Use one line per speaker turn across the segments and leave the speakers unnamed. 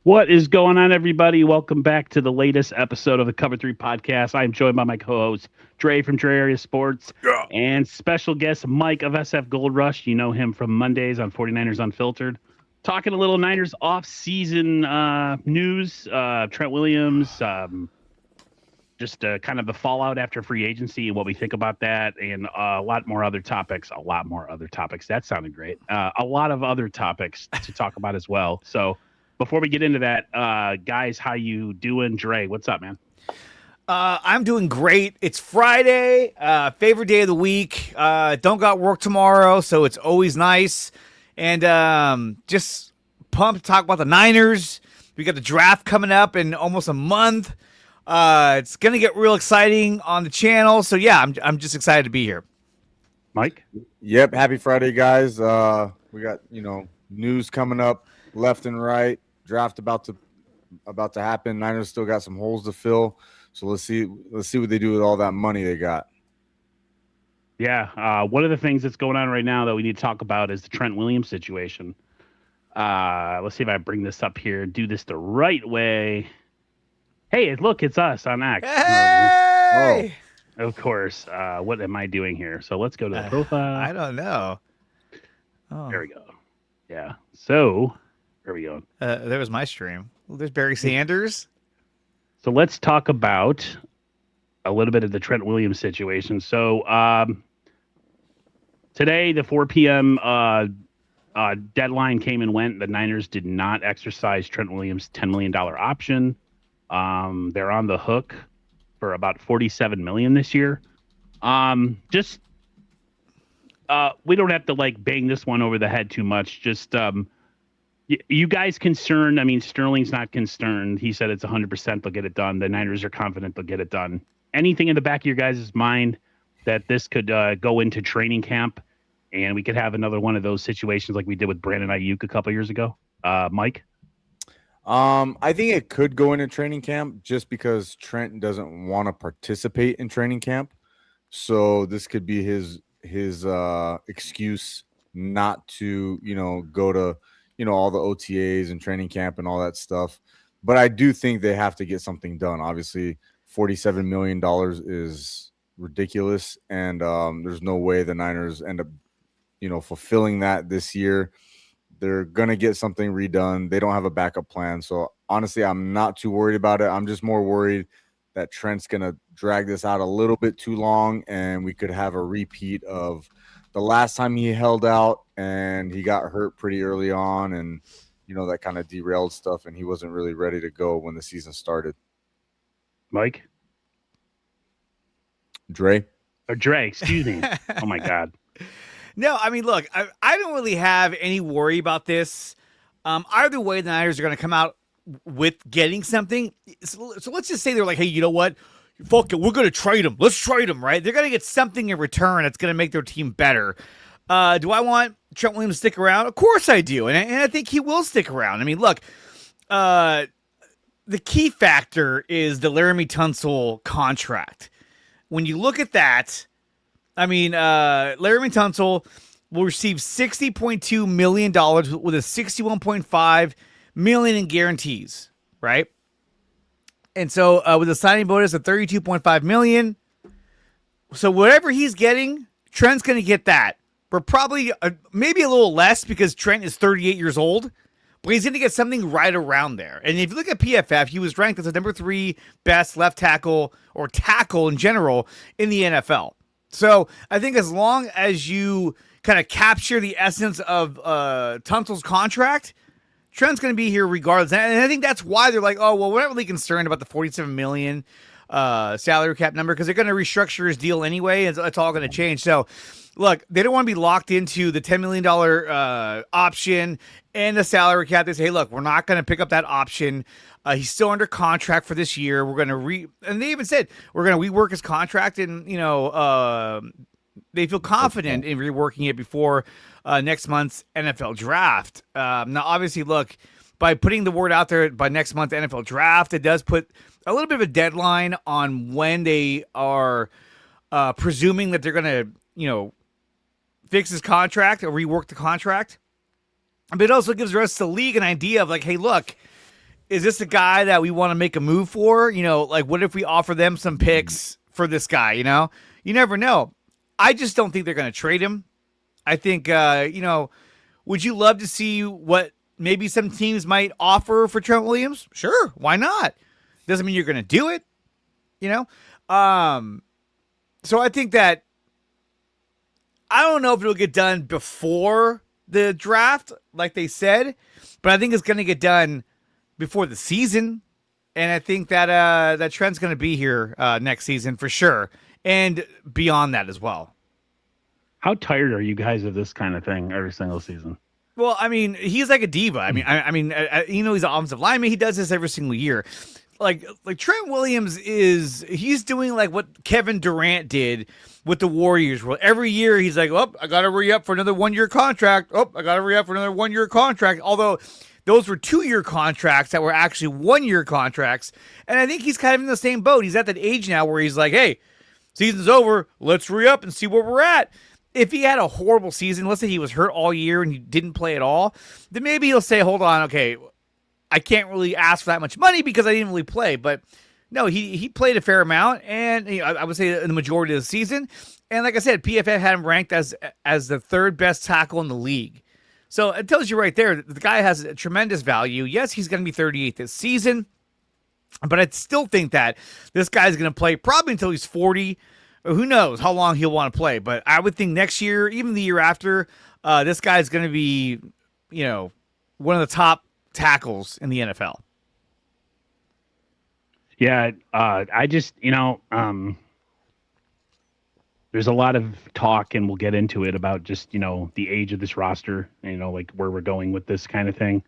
What is going on, everybody? Welcome back to the latest episode of the Cover 3 podcast. I'm joined by my co host, Dre from Dre Area Sports,
Yeah.
and special guest, Mike of SF Gold Rush. You know him from Mondays on 49ers Unfiltered. Talking a little Niners off-season news, Trent Williams, just kind of the fallout after free agency and what we think about that, and a lot more other topics. A lot more other topics. That sounded great. A lot of other topics to talk about as well. So before we get into that, guys, how you doing? Dre, what's up, man?
I'm doing great. It's Friday, favorite day of the week. Don't got work tomorrow, so it's always nice. And just pumped to talk about the Niners. We got the draft coming up in almost a month. It's gonna get real exciting on the channel. So yeah, I'm just excited to be here.
Mike?
Yep, happy Friday, guys. We got news coming up left and right. Draft about to happen. Niners still got some holes to fill. So let's see what they do with all that money they got.
Yeah, one of the things that's going on right now that we need to talk about is the Trent Williams situation. Let's see if I bring this up here, do this the right way. Hey, look, it's us on X.
Hey!
Of course. What am I doing here? So let's go to the profile.
I don't know. Oh.
There we go. Yeah. So, where are we going?
There was my stream. Well, there's Barry Sanders.
So let's talk about a little bit of the Trent Williams situation. So today, the 4 p.m. Deadline came and went. The Niners did not exercise Trent Williams' $10 million option. They're on the hook for about $47 million this year. We don't have to bang this one over the head too much. Just you guys concerned? I mean, Sterling's not concerned. He said it's 100% they'll get it done. The Niners are confident they'll get it done. Anything in the back of your guys' mind that this could go into training camp and we could have another one of those situations like we did with Brandon Aiyuk a couple years ago? Mike?
I think it could go into training camp just because Trent doesn't want to participate in training camp. So this could be his excuse not to, go to all the OTAs and training camp and all that stuff. But I do think they have to get something done. Obviously, $47 million is ridiculous. And there's no way the Niners end up, fulfilling that this year. They're going to get something redone. They don't have a backup plan. So honestly, I'm not too worried about it. I'm just more worried that Trent's going to drag this out a little bit too long and we could have a repeat of the last time he held out and he got hurt pretty early on and, that kind of derailed stuff and he wasn't really ready to go when the season started.
Mike?
Dre?
Or Dre, excuse me. Oh, my God.
No, I mean, look, I don't really have any worry about this. Either way, the Niners are going to come out with getting something. So let's just say they're like, hey, you know what? Fuck it, we're going to trade him. Let's trade him, right? They're going to get something in return that's going to make their team better. Do I want Trent Williams to stick around? Of course I do, and I think he will stick around. I mean, look, the key factor is the Laramie Tunsil contract. When you look at that, I mean, Laramie Tunsil will receive $60.2 million with a $61.5 million in guarantees, right? And so with a signing bonus of $32.5 million, so whatever he's getting, Trent's going to get that. But probably maybe a little less because Trent is 38 years old, but he's going to get something right around there. And if you look at PFF, he was ranked as the number 3 best left tackle or tackle in general in the NFL. So I think as long as you kind of capture the essence of Tunsil's contract, Trent's going to be here regardless. And I think that's why they're like, oh, well, we're not really concerned about the $47 million salary cap number because they're going to restructure his deal anyway. And it's all going to change. So, look, they don't want to be locked into the $10 million option and the salary cap. They say, hey, look, we're not going to pick up that option. He's still under contract for this year. We're going to and they even said we're going to rework his contract and, they feel confident in reworking it before next month's NFL draft. Now, obviously, look, by putting the word out there by next month's NFL draft, it does put a little bit of a deadline on when they are presuming that they're going to, fix his contract or rework the contract. But it also gives the rest of the league an idea of like, hey, look, is this a guy that we want to make a move for? You know, like what if we offer them some picks for this guy? You know, you never know. I just don't think they're going to trade him. I think, you know, would you love to see what maybe some teams might offer for Trent Williams? Sure, why not? Doesn't mean you're going to do it, you know? So I think that I don't know if it'll get done before the draft, like they said, but I think it's going to get done before the season. And I think that that Trent's going to be here next season for sure, and beyond that as well.
How tired are you guys of this kind of thing every single season?
Well, I mean, he's like a diva. I mean, you know, he's an offensive lineman. He does this every single year. Like Trent Williams he's doing like what Kevin Durant did with the Warriors. Well, every year he's like, oh, I got to re-up for another 1 year contract. Oh, I got to re-up for another 1 year contract. Although those were 2 year contracts that were actually 1 year contracts. And I think he's kind of in the same boat. He's at that age now where he's like, hey, season's over. Let's re-up and see where we're at. If he had a horrible season, let's say he was hurt all year and he didn't play at all, then maybe he'll say, hold on, okay, I can't really ask for that much money because I didn't really play. But no, he played a fair amount, and I would say in the majority of the season. And like I said, PFF had him ranked as the 3rd best tackle in the league. So it tells you right there, the guy has a tremendous value. Yes, he's going to be 38 this season, but I still think that this guy's going to play probably until he's 40. Who knows how long he'll want to play, but I would think next year, even the year after, this guy's going to be, you know, one of the top tackles in the NFL.
Yeah, I just, you know, there's a lot of talk, and we'll get into it, about just, you know, the age of this roster, you know, like where we're going with this kind of thing.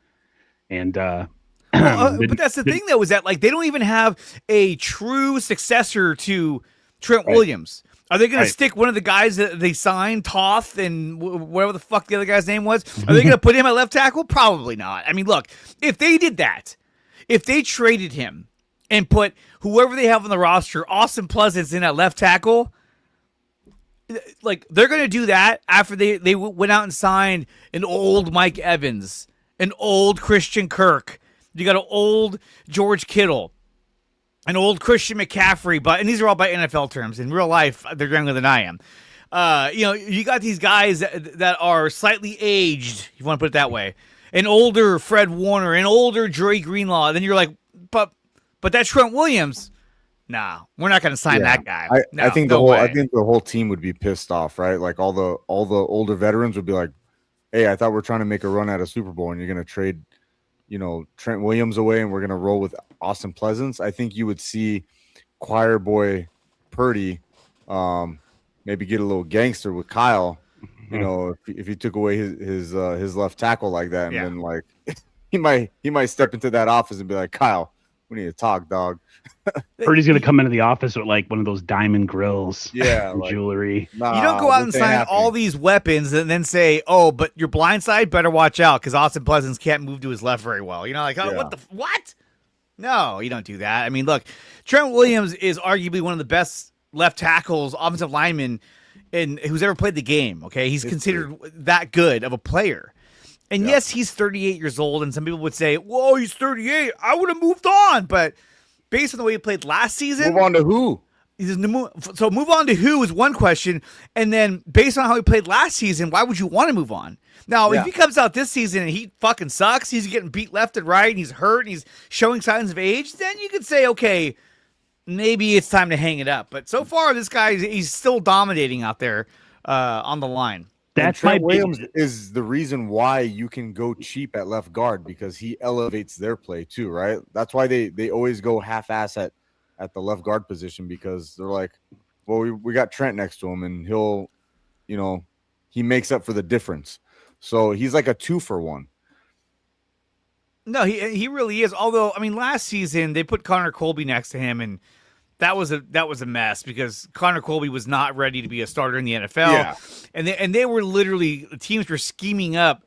And
but that's the thing, though, is that like they don't even have a true successor to Trent Williams. Are they going to stick one of the guys that they signed, Toth, and whatever the fuck the other guy's name was? Are they going to put him at left tackle? Probably not. I mean, look, if they did that, if they traded him and put whoever they have on the roster, Austin Pleasant's in at left tackle, like they're going to do that after they went out and signed an old Mike Evans, an old Christian Kirk. You got an old George Kittle, an old Christian McCaffrey, and these are all by NFL terms. In real life, they're younger than I am. You know, you got these guys that are slightly aged, if you want to put it that way. An older Fred Warner, an older Dre Greenlaw. Then you're like, but that's Trent Williams. Nah, we're not going to sign that guy.
I think the whole team would be pissed off, right? Like all the older veterans would be like, hey, I thought we're trying to make a run at a Super Bowl, and you're going to trade, you know, Trent Williams away, and we're going to roll with Austin Pleasance. I think you would see choir boy Purdy maybe get a little gangster with Kyle, you know, if he took away his left tackle like that, and then like he might step into that office and be like, Kyle, we need to talk, dog.
Purdy's going to come into the office with like one of those diamond grills, and
like,
jewelry.
Nah, you don't go out and sign all these weapons and then say, oh, but your blind side better watch out because Austin Pleasance can't move to his left very well. You know, like, oh, what? No, you don't do that. I mean, look, Trent Williams is arguably one of the best left tackles, offensive linemen, who's ever played the game. Okay, he's considered that good of a player. And yes, he's 38 years old, and some people would say, whoa, he's 38. I would have moved on. But based on the way he played last season.
Move on to who?
So move on to who is one question. And then based on how he played last season, why would you want to move on? Now, if he comes out this season and he fucking sucks, he's getting beat left and right, and he's hurt, and he's showing signs of age, then you could say, okay, maybe it's time to hang it up. But so far, this guy, he's still dominating out there on the line.
That's Trent Williams is the reason why you can go cheap at left guard, because he elevates their play too, right? That's why they always go half-ass at the left guard position, because they're like, well, we got Trent next to him, and he'll, you know, he makes up for the difference. So he's like a 2-for-1.
No, he really is. Although, I mean, last season they put Connor Colby next to him, and that was a mess because Connor Colby was not ready to be a starter in the NFL. Yeah. And they were literally, the teams were scheming up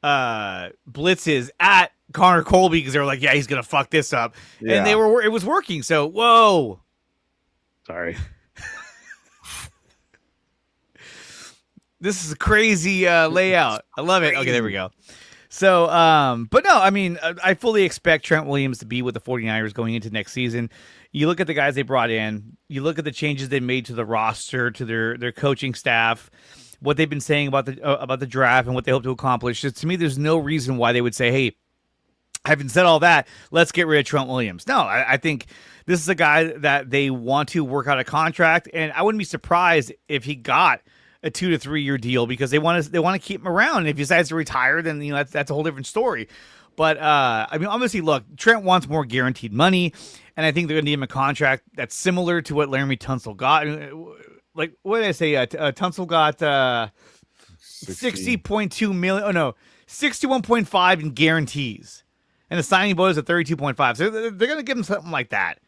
blitzes at Connor Colby because they were like, yeah, he's gonna fuck this up. Yeah. And it was working. So whoa.
Sorry.
This is a crazy layout. I love it. Okay, there we go. So, but no, I mean, I fully expect Trent Williams to be with the 49ers going into next season. You look at the guys they brought in, you look at the changes they made to the roster, to their coaching staff, what they've been saying about the draft and what they hope to accomplish. To me, there's no reason why they would say, hey, having said all that, let's get rid of Trent Williams. No, I think this is a guy that they want to work out a contract, and I wouldn't be surprised if he got a 2 to 3 year deal because they want to keep him around. And if he decides to retire, then that's a whole different story. But I mean, obviously, look, Trent wants more guaranteed money, and I think they're going to need him a contract that's similar to what Laramie Tunsil got. Like, what did I say? Tunsil got 60.2 million. Oh no, 61.5 in guarantees, and the signing bonus at 32.5. So they're going to give him something like that,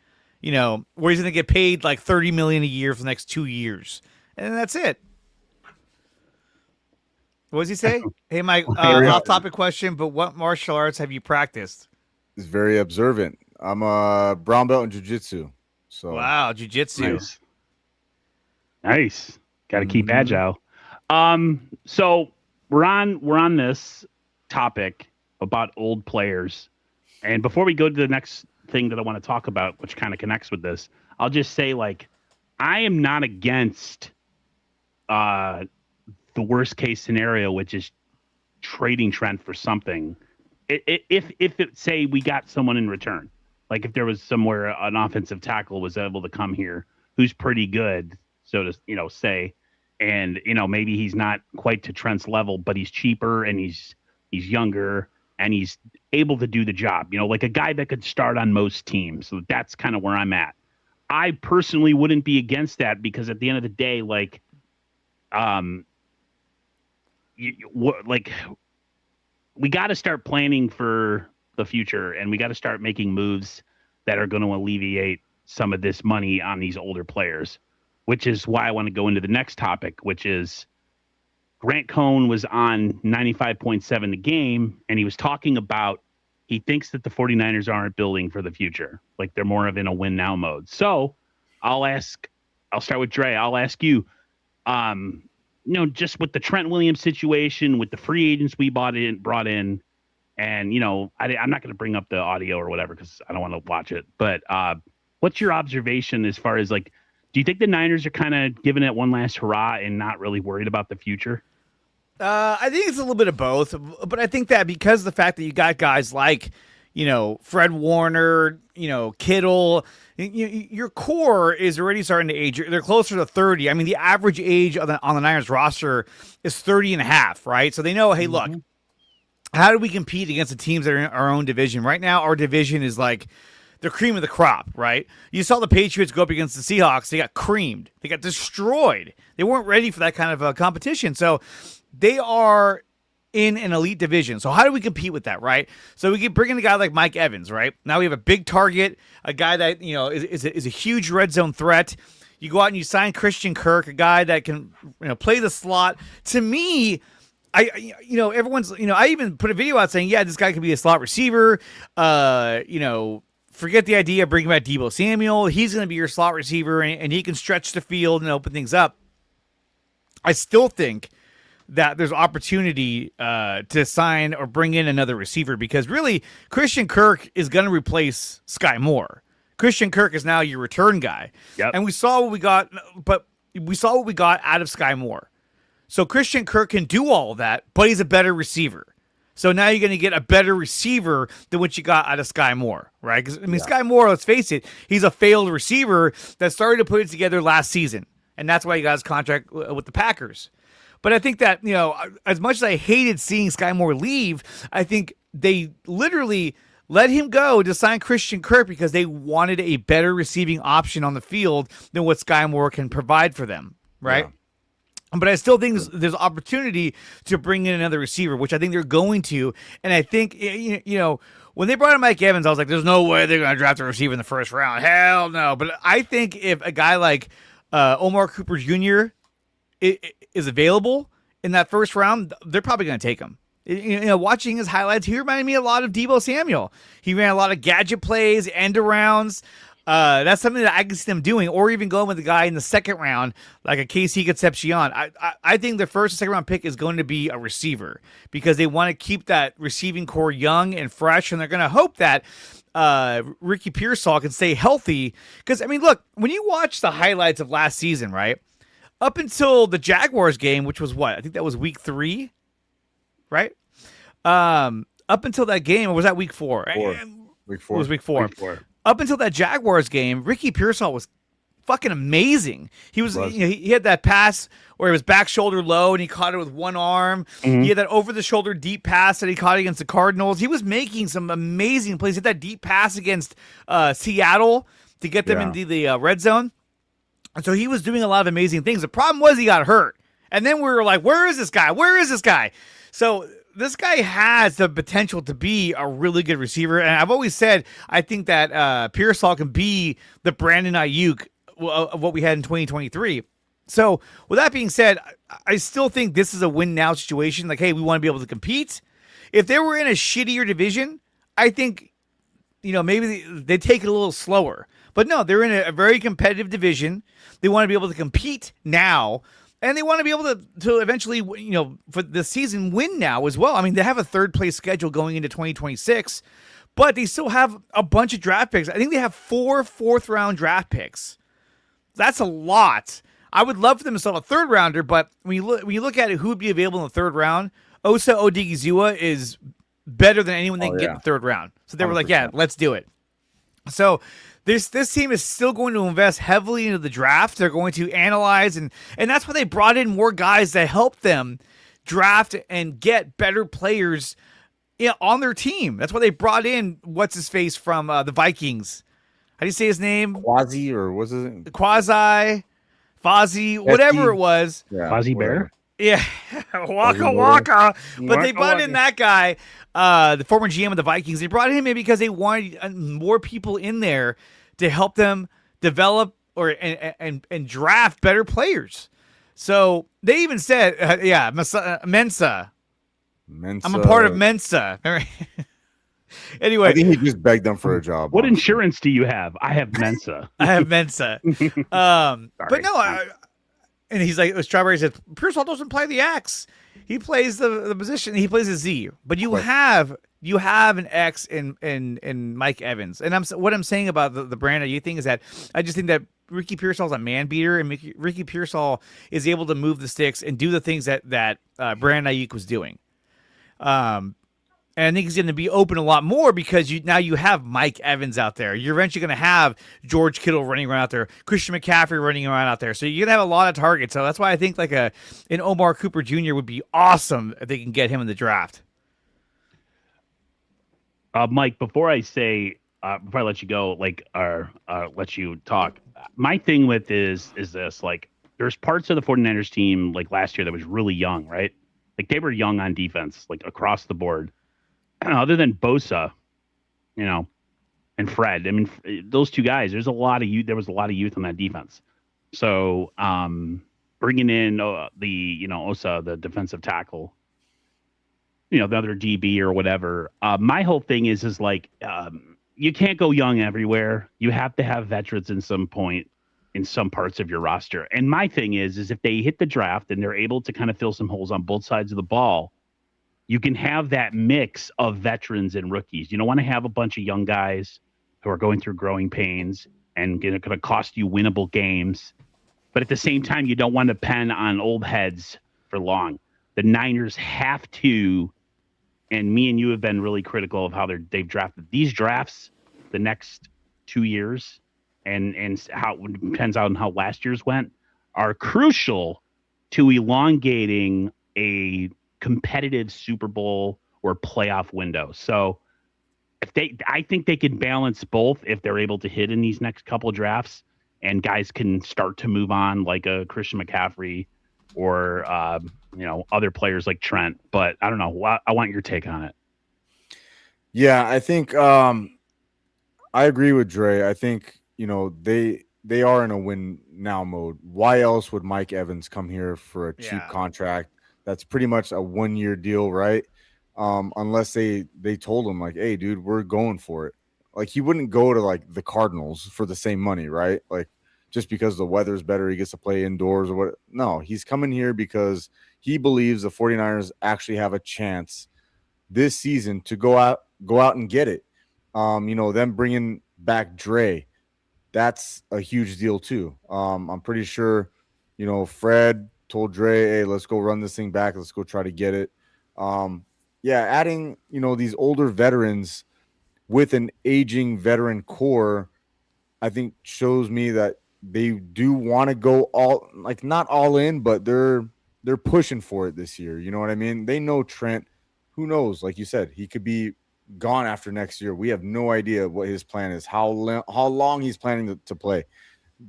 where he's going to get paid like $30 million a year for the next 2 years, and that's it. What does he say? Hey, Mike, off-topic question, but what martial arts have you practiced?
He's very observant. I'm a brown belt in jiu-jitsu. So
wow, jiu-jitsu.
Nice. Got to keep agile. So we're on this topic about old players, and before we go to the next thing that I want to talk about, which kind of connects with this, I'll just say, like, I am not against the worst case scenario, which is trading Trent for something. If it say we got someone in return, like if there was somewhere an offensive tackle was able to come here who's pretty good, so to say, and maybe he's not quite to Trent's level, but he's cheaper and he's younger and he's able to do the job, like a guy that could start on most teams. So that's kind of where I'm at. I personally wouldn't be against that because at the end of the day, like, we got to start planning for the future, and we got to start making moves that are going to alleviate some of this money on these older players, which is why I want to go into the next topic, which is Grant Cohn was on 95.7 The Game, and he was talking about he thinks that the 49ers aren't building for the future. Like they're more of in a win now mode. So I'll start with Dre. I'll ask you, just with the Trent Williams situation, with the free agents we brought in, and I'm not going to bring up the audio or whatever because I don't want to watch it. But what's your observation as far as, like, do you think the Niners are kind of giving it one last hurrah and not really worried about the future?
I think it's a little bit of both, but I think that because of the fact that you got guys like, Fred Warner, Kittle, your core is already starting to age. They're closer to 30. I mean, the average age on the Niners roster is 30 and a half, right? So they know, hey, look, how do we compete against the teams that are in our own division? Right now, our division is like the cream of the crop, right? You saw the Patriots go up against the Seahawks. They got creamed. They got destroyed. They weren't ready for that kind of competition. So they are in an elite division. So how do we compete with that, right? So we can bring in a guy like Mike Evans, right? Now we have a big target, a guy that, is a huge red zone threat. You go out and you sign Christian Kirk, a guy that can, play the slot. To me, everyone's, I even put a video out saying, yeah, this guy could be a slot receiver. Forget the idea of bringing back Deebo Samuel. He's going to be your slot receiver, and he can stretch the field and open things up. I still think that there's opportunity to sign or bring in another receiver because really Christian Kirk is going to replace Sky Moore. Christian Kirk is now your return guy. Yep. And we saw what we got out of Sky Moore. So Christian Kirk can do all of that, but he's a better receiver. So now you're going to get a better receiver than what you got out of Sky Moore, right? Because Sky Moore, let's face it, he's a failed receiver that started to put it together last season. And that's why he got his contract with the Packers. But I think that, as much as I hated seeing Sky Moore leave, I think they literally let him go to sign Christian Kirk because they wanted a better receiving option on the field than what Sky Moore can provide for them, right? Yeah. But I still think there's opportunity to bring in another receiver, which I think they're going to. And I think, when they brought in Mike Evans, I was like, there's no way they're going to draft a receiver in the first round. Hell no. But I think if a guy like Omar Cooper Jr. is available in that first round, they're probably going to take him. Watching his highlights, he reminded me a lot of Deebo Samuel. He ran a lot of gadget plays, end arounds. That's something that I can see them doing, or even going with the guy in the second round, like a Casey Concepcion. I think the first and second round pick is going to be a receiver because they want to keep that receiving core young and fresh, and they're going to hope that Ricky Pearsall can stay healthy. Because, I mean, look, when you watch the highlights of last season, right, up until the Jaguars game, which was what? I think that was week 3, right? Up until that game, or was that week 4?
Week 4.
It was week 4. Up until that Jaguars game, Ricky Pearsall was fucking amazing. He was, he had that pass where it was back shoulder low and he caught it with one arm. Mm-hmm. He had that over the shoulder deep pass that he caught against the Cardinals. He was making some amazing plays. He had that deep pass against Seattle to get them into the red zone. And so he was doing a lot of amazing things. The problem was he got hurt. And then we were like, where is this guy? Where is this guy? So this guy has the potential to be a really good receiver. And I've always said, I think that Pearsall can be the Brandon Aiyuk of what we had in 2023. So with that being said, I still think this is a win now situation. Like, hey, we want to be able to compete. If they were in a shittier division, I think, maybe they take it a little slower. But no, they're in a very competitive division. They want to be able to compete now. And they want to be able to eventually, for this season, win now as well. I mean, they have a third-place schedule going into 2026, but they still have a bunch of draft picks. I think they have 4 fourth-round draft picks. That's a lot. I would love for them to sell a third-rounder, but when you look at it, who would be available in the third round, Osa Odigizua is better than anyone they can get in the third round. So they were like, yeah, let's do it. So this team is still going to invest heavily into the draft. They're going to analyze, and that's why they brought in more guys to help them draft and get better players on their team. That's why they brought in what's-his-face from the Vikings. How do you say his name?
Quasi, or was it?
Quasi, Fozzie, whatever it was.
Yeah,
Fozzie Bear?
Yeah, Waka. But they brought in that guy, the former GM of the Vikings. They brought him in because they wanted more people in there to help them develop and draft better players. So they even said, Mensa. I'm a part of Mensa. Anyway,
I think he just begged them for a job.
What insurance do you have? I have Mensa.
I have Mensa. But no, and he's like, Strawberry said, Pearsall doesn't play the X. He plays the position. He plays a Z. But you have an X in Mike Evans. And what I'm saying about the Brandon Aiyuk thing is that I just think that Ricky Pearsall's a man beater, and Ricky Pearsall is able to move the sticks and do the things that Brandon Aiyuk was doing. And I think he's going to be open a lot more because now you have Mike Evans out there. You're eventually going to have George Kittle running around out there, Christian McCaffrey running around out there. So you're going to have a lot of targets. So that's why I think like an Omar Cooper Jr. would be awesome if they can get him in the draft.
Mike, before I let you go, let you talk, my thing with is this, like, there's parts of the 49ers team like last year that was really young, right? Like they were young on defense, like across the board. Other than Bosa, and Fred, I mean, those two guys, there was a lot of youth on that defense. So bringing in Osa, the defensive tackle, the other DB or whatever. My whole thing is like, you can't go young everywhere. You have to have veterans in some point in some parts of your roster. And my thing is if they hit the draft and they're able to kind of fill some holes on both sides of the ball, you can have that mix of veterans and rookies. You don't want to have a bunch of young guys who are going through growing pains and going to cost you winnable games. But at the same time, you don't want to depend on old heads for long. The Niners have to, and me and you have been really critical of how they've drafted these drafts the next 2 years, and how it depends on how last year's went, are crucial to elongating a competitive Super Bowl or playoff window. So I think they can balance both if they're able to hit in these next couple of drafts, and guys can start to move on like a Christian McCaffrey or other players like Trent. But I don't know. I want your take on it.
Yeah, I think I agree with Dre. I think they are in a win now mode. Why else would Mike Evans come here for a cheap contract? That's pretty much a 1-year deal, right? Unless they told him like, hey, dude, we're going for it. Like he wouldn't go to like the Cardinals for the same money, right? Like just because the weather's better, he gets to play indoors or what. No, he's coming here because he believes the 49ers actually have a chance this season to go out and get it. Them bringing back Dre, that's a huge deal too. I'm pretty sure, Fred told Dre, hey, let's go run this thing back. Let's go try to get it. Adding, these older veterans with an aging veteran core, I think shows me that they do want to go all, like not all in, but they're pushing for it this year. You know what I mean? They know Trent. Who knows? Like you said, he could be gone after next year. We have no idea what his plan is, how long he's planning to play.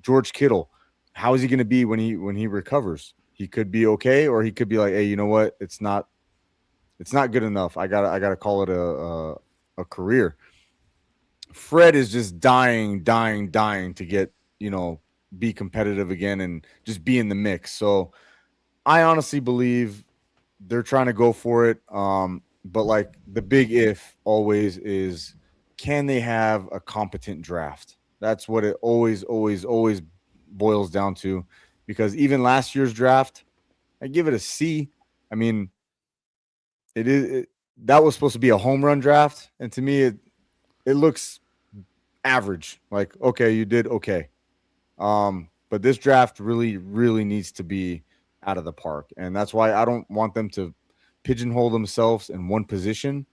George Kittle, how is he going to be when he recovers? He could be okay, or he could be like, hey, you know what? It's not good enough. I gotta call it a career. Fred is just dying to get, be competitive again and just be in the mix. So I honestly believe they're trying to go for it. But like the big if always is, can they have a competent draft? That's what it always boils down to, because even last year's draft, I give it a C. I mean, that was supposed to be a home run draft. And to me, it looks average. Like, okay, you did okay. But this draft really, really needs to be out of the park. And that's why I don't want them to pigeonhole themselves in one position.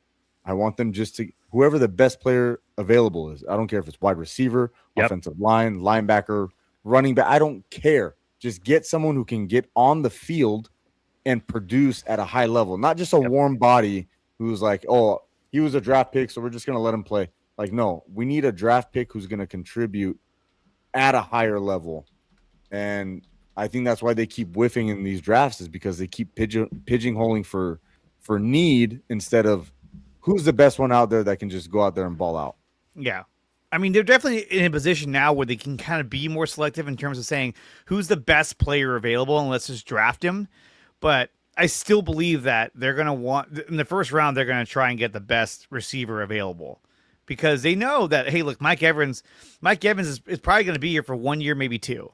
I want them just to, whoever the best player available is. I don't care if it's wide receiver, offensive line, linebacker, running back. I don't care. Just get someone who can get on the field and produce at a high level, not just a warm body who's like, oh, he was a draft pick, so we're just going to let him play. Like, no, we need a draft pick who's going to contribute at a higher level. And I think that's why they keep whiffing in these drafts, is because they keep pigeonholing for need instead of who's the best one out there that can just go out there and ball out.
Yeah. I mean, they're definitely in a position now where they can kind of be more selective in terms of saying who's the best player available and let's just draft him. But I still believe that they're going to want, in the first round, they're going to try and get the best receiver available, because they know that, hey, look, Mike Evans is probably going to be here for 1 year, maybe two.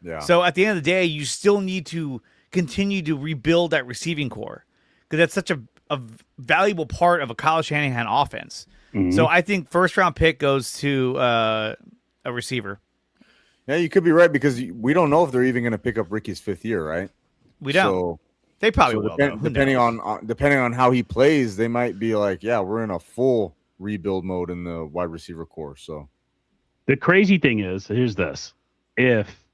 Yeah. So at the end of the day, you still need to continue to rebuild that receiving core, because that's such a valuable part of a Kyle Shanahan offense. Mm-hmm. So I think first round pick goes to a receiver.
Yeah, you could be right, because we don't know if they're even going to pick up Ricky's 5th year, right?
We don't.
So,
they probably will.
Depending on how he plays, they might be like, yeah, we're in a full rebuild mode in the wide receiver core. So
the crazy thing is, here's this: if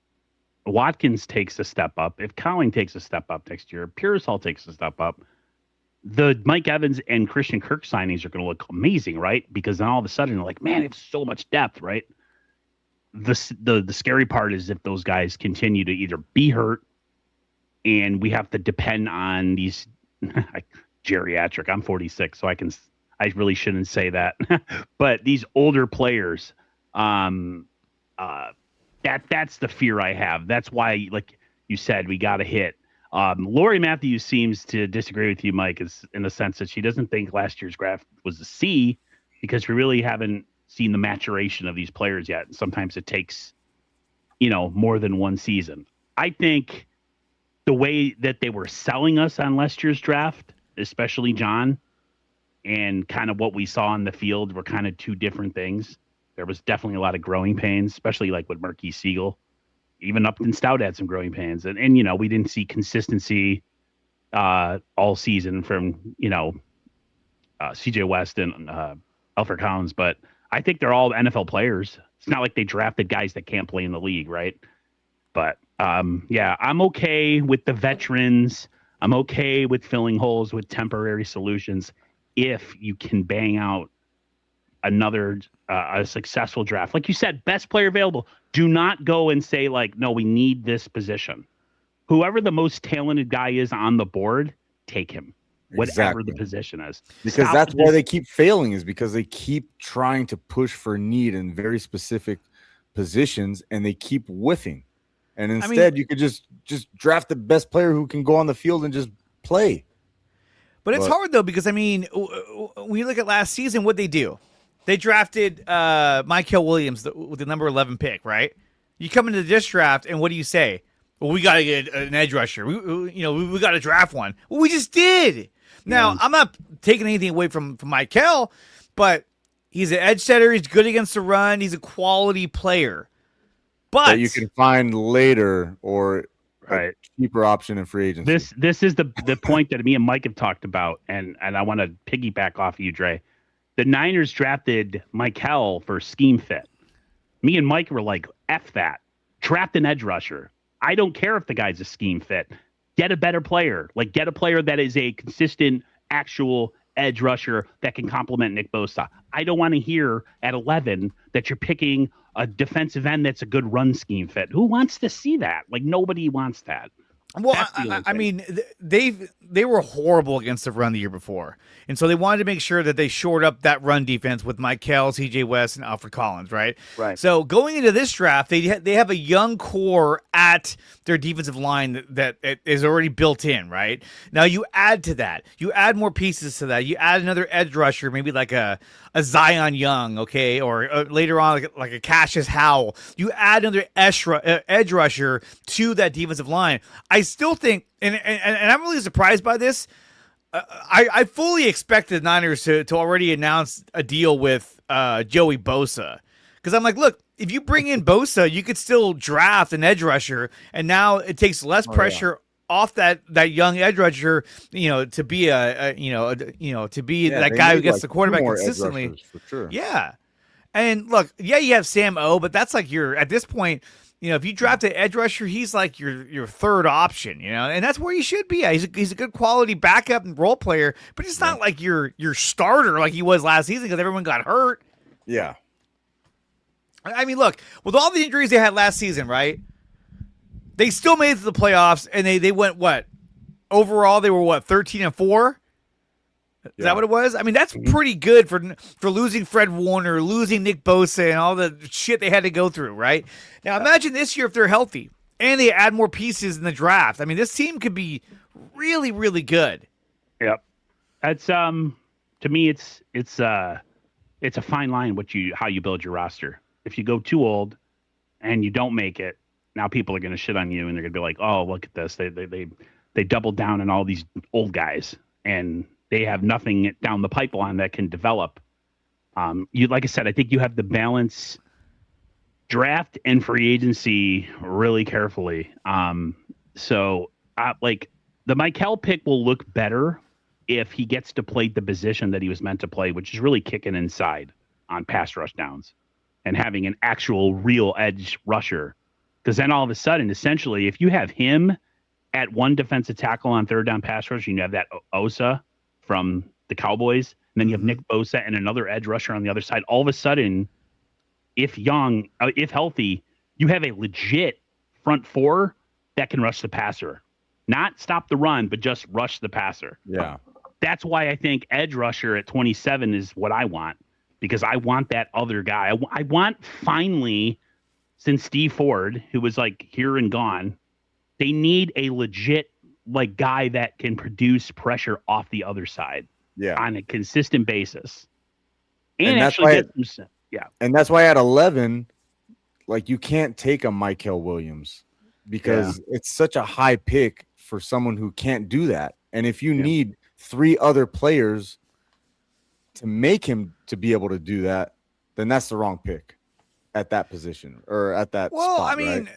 Watkins takes a step up, if Cowling takes a step up next year, Pearsall takes a step up, the Mike Evans and Christian Kirk signings are going to look amazing, right? Because then all of a sudden, you're like, man, it's so much depth, right? The scary part is if those guys continue to either be hurt, and we have to depend on these geriatric. I'm 46, so I really shouldn't say that, but these older players, that's the fear I have. That's why, like you said, we got to hit. Lori Matthews seems to disagree with you, Mike, is in the sense that she doesn't think last year's draft was a C, because we really haven't seen the maturation of these players yet. Sometimes it takes, more than one season. I think the way that they were selling us on last year's draft, especially John, and kind of what we saw in the field were kind of two different things. There was definitely a lot of growing pains, especially like with Murky Siegel. Even Upton Stout had some growing pains. And we didn't see consistency all season from, CJ West and Alfred Collins. But I think they're all NFL players. It's not like they drafted guys that can't play in the league, right? But, I'm okay with the veterans. I'm okay with filling holes with temporary solutions if you can bang out another a successful draft. Like you said, best player available. Do not go and say, like, no, we need this position. Whoever the most talented guy is on the board, take him. Whatever the position is.
Because that's why they keep failing, is because they keep trying to push for need in very specific positions, and they keep whiffing. And instead, you could just draft the best player who can go on the field and just play.
But it's hard, though, because, when you look at last season, what'd they do? They drafted Michael Williams with the number 11 pick, right? You come into this draft, and what do you say? Well, we got to get an edge rusher. We got to draft one. Well, we just did. Now, I'm not taking anything away from Michael, but he's an edge setter. He's good against the run. He's a quality player. But
that you can find later or
right.
a cheaper option in free agency.
This is the point that me and Mike have talked about, and I want to piggyback off of you, Dre. The Niners drafted Michael for scheme fit. Me and Mike were like, F that. Draft an edge rusher. I don't care if the guy's a scheme fit. Get a better player. Like, get a player that is a consistent, actual edge rusher that can complement Nick Bosa. I don't want to hear at 11 that you're picking a defensive end that's a good run scheme fit. Who wants to see that? Like, nobody wants that.
Well, I mean, they were horrible against the run the year before, and so they wanted to make sure that they shored up that run defense with Michael, C.J. West, and Alfred Collins, right?
Right.
So going into this draft, they have a young core at their defensive line that is already built in, right? Now you add to that, you add more pieces to that, you add another edge rusher, maybe like a Zion Young, okay, or later on like a Cassius Howell. You add another edge rusher to that defensive line. I still think, and I'm really surprised by this. I fully expected the Niners to already announce a deal with Joey Bosa, because I'm like, look, if you bring in Bosa, you could still draft an edge rusher, and now it takes less pressure off that young edge rusher, to be that guy who gets the quarterback consistently.
For sure.
Yeah. And look, you have Sam O, but that's like at this point, if you draft an edge rusher, he's like your third option, and that's where he should be. He's a good quality backup and role player, but it's not like your starter like he was last season because everyone got hurt.
Yeah.
I mean, look, with all the injuries they had last season, right? They still made it to the playoffs, and they went what? Overall, they were 13-4. Is that what it was? I mean, that's pretty good for losing Fred Warner, losing Nick Bosa, and all the shit they had to go through, right? Now, imagine this year if they're healthy and they add more pieces in the draft. I mean, this team could be really, really good.
Yep. That's to me, it's a fine line how you build your roster. If you go too old and you don't make it, now people are going to shit on you and they're going to be like, "Oh, look at this! They doubled down on all these old guys and." They have nothing down the pipeline that can develop. Like I said, I think you have to balance draft and free agency really carefully. So the Michael pick will look better if he gets to play the position that he was meant to play, which is really kicking inside on pass rush downs and having an actual real edge rusher. Because then all of a sudden, essentially, if you have him at one defensive tackle on third down pass rush, and you have that Osa from the Cowboys, and then you have Nick Bosa and another edge rusher on the other side. All of a sudden, if healthy, you have a legit front four that can rush the passer. Not stop the run, but just rush the passer.
Yeah.
That's why I think edge rusher at 27 is what I want, because I want that other guy. I want finally, since Steve Ford, who was like here and gone, they need a legit guy that can produce pressure off the other side on a consistent basis. And actually
And that's why at 11, you can't take a Michael Williams because it's such a high pick for someone who can't do that. And if you need three other players to make him to be able to do that, then that's the wrong pick at that position or at that spot.
Well, I mean, right?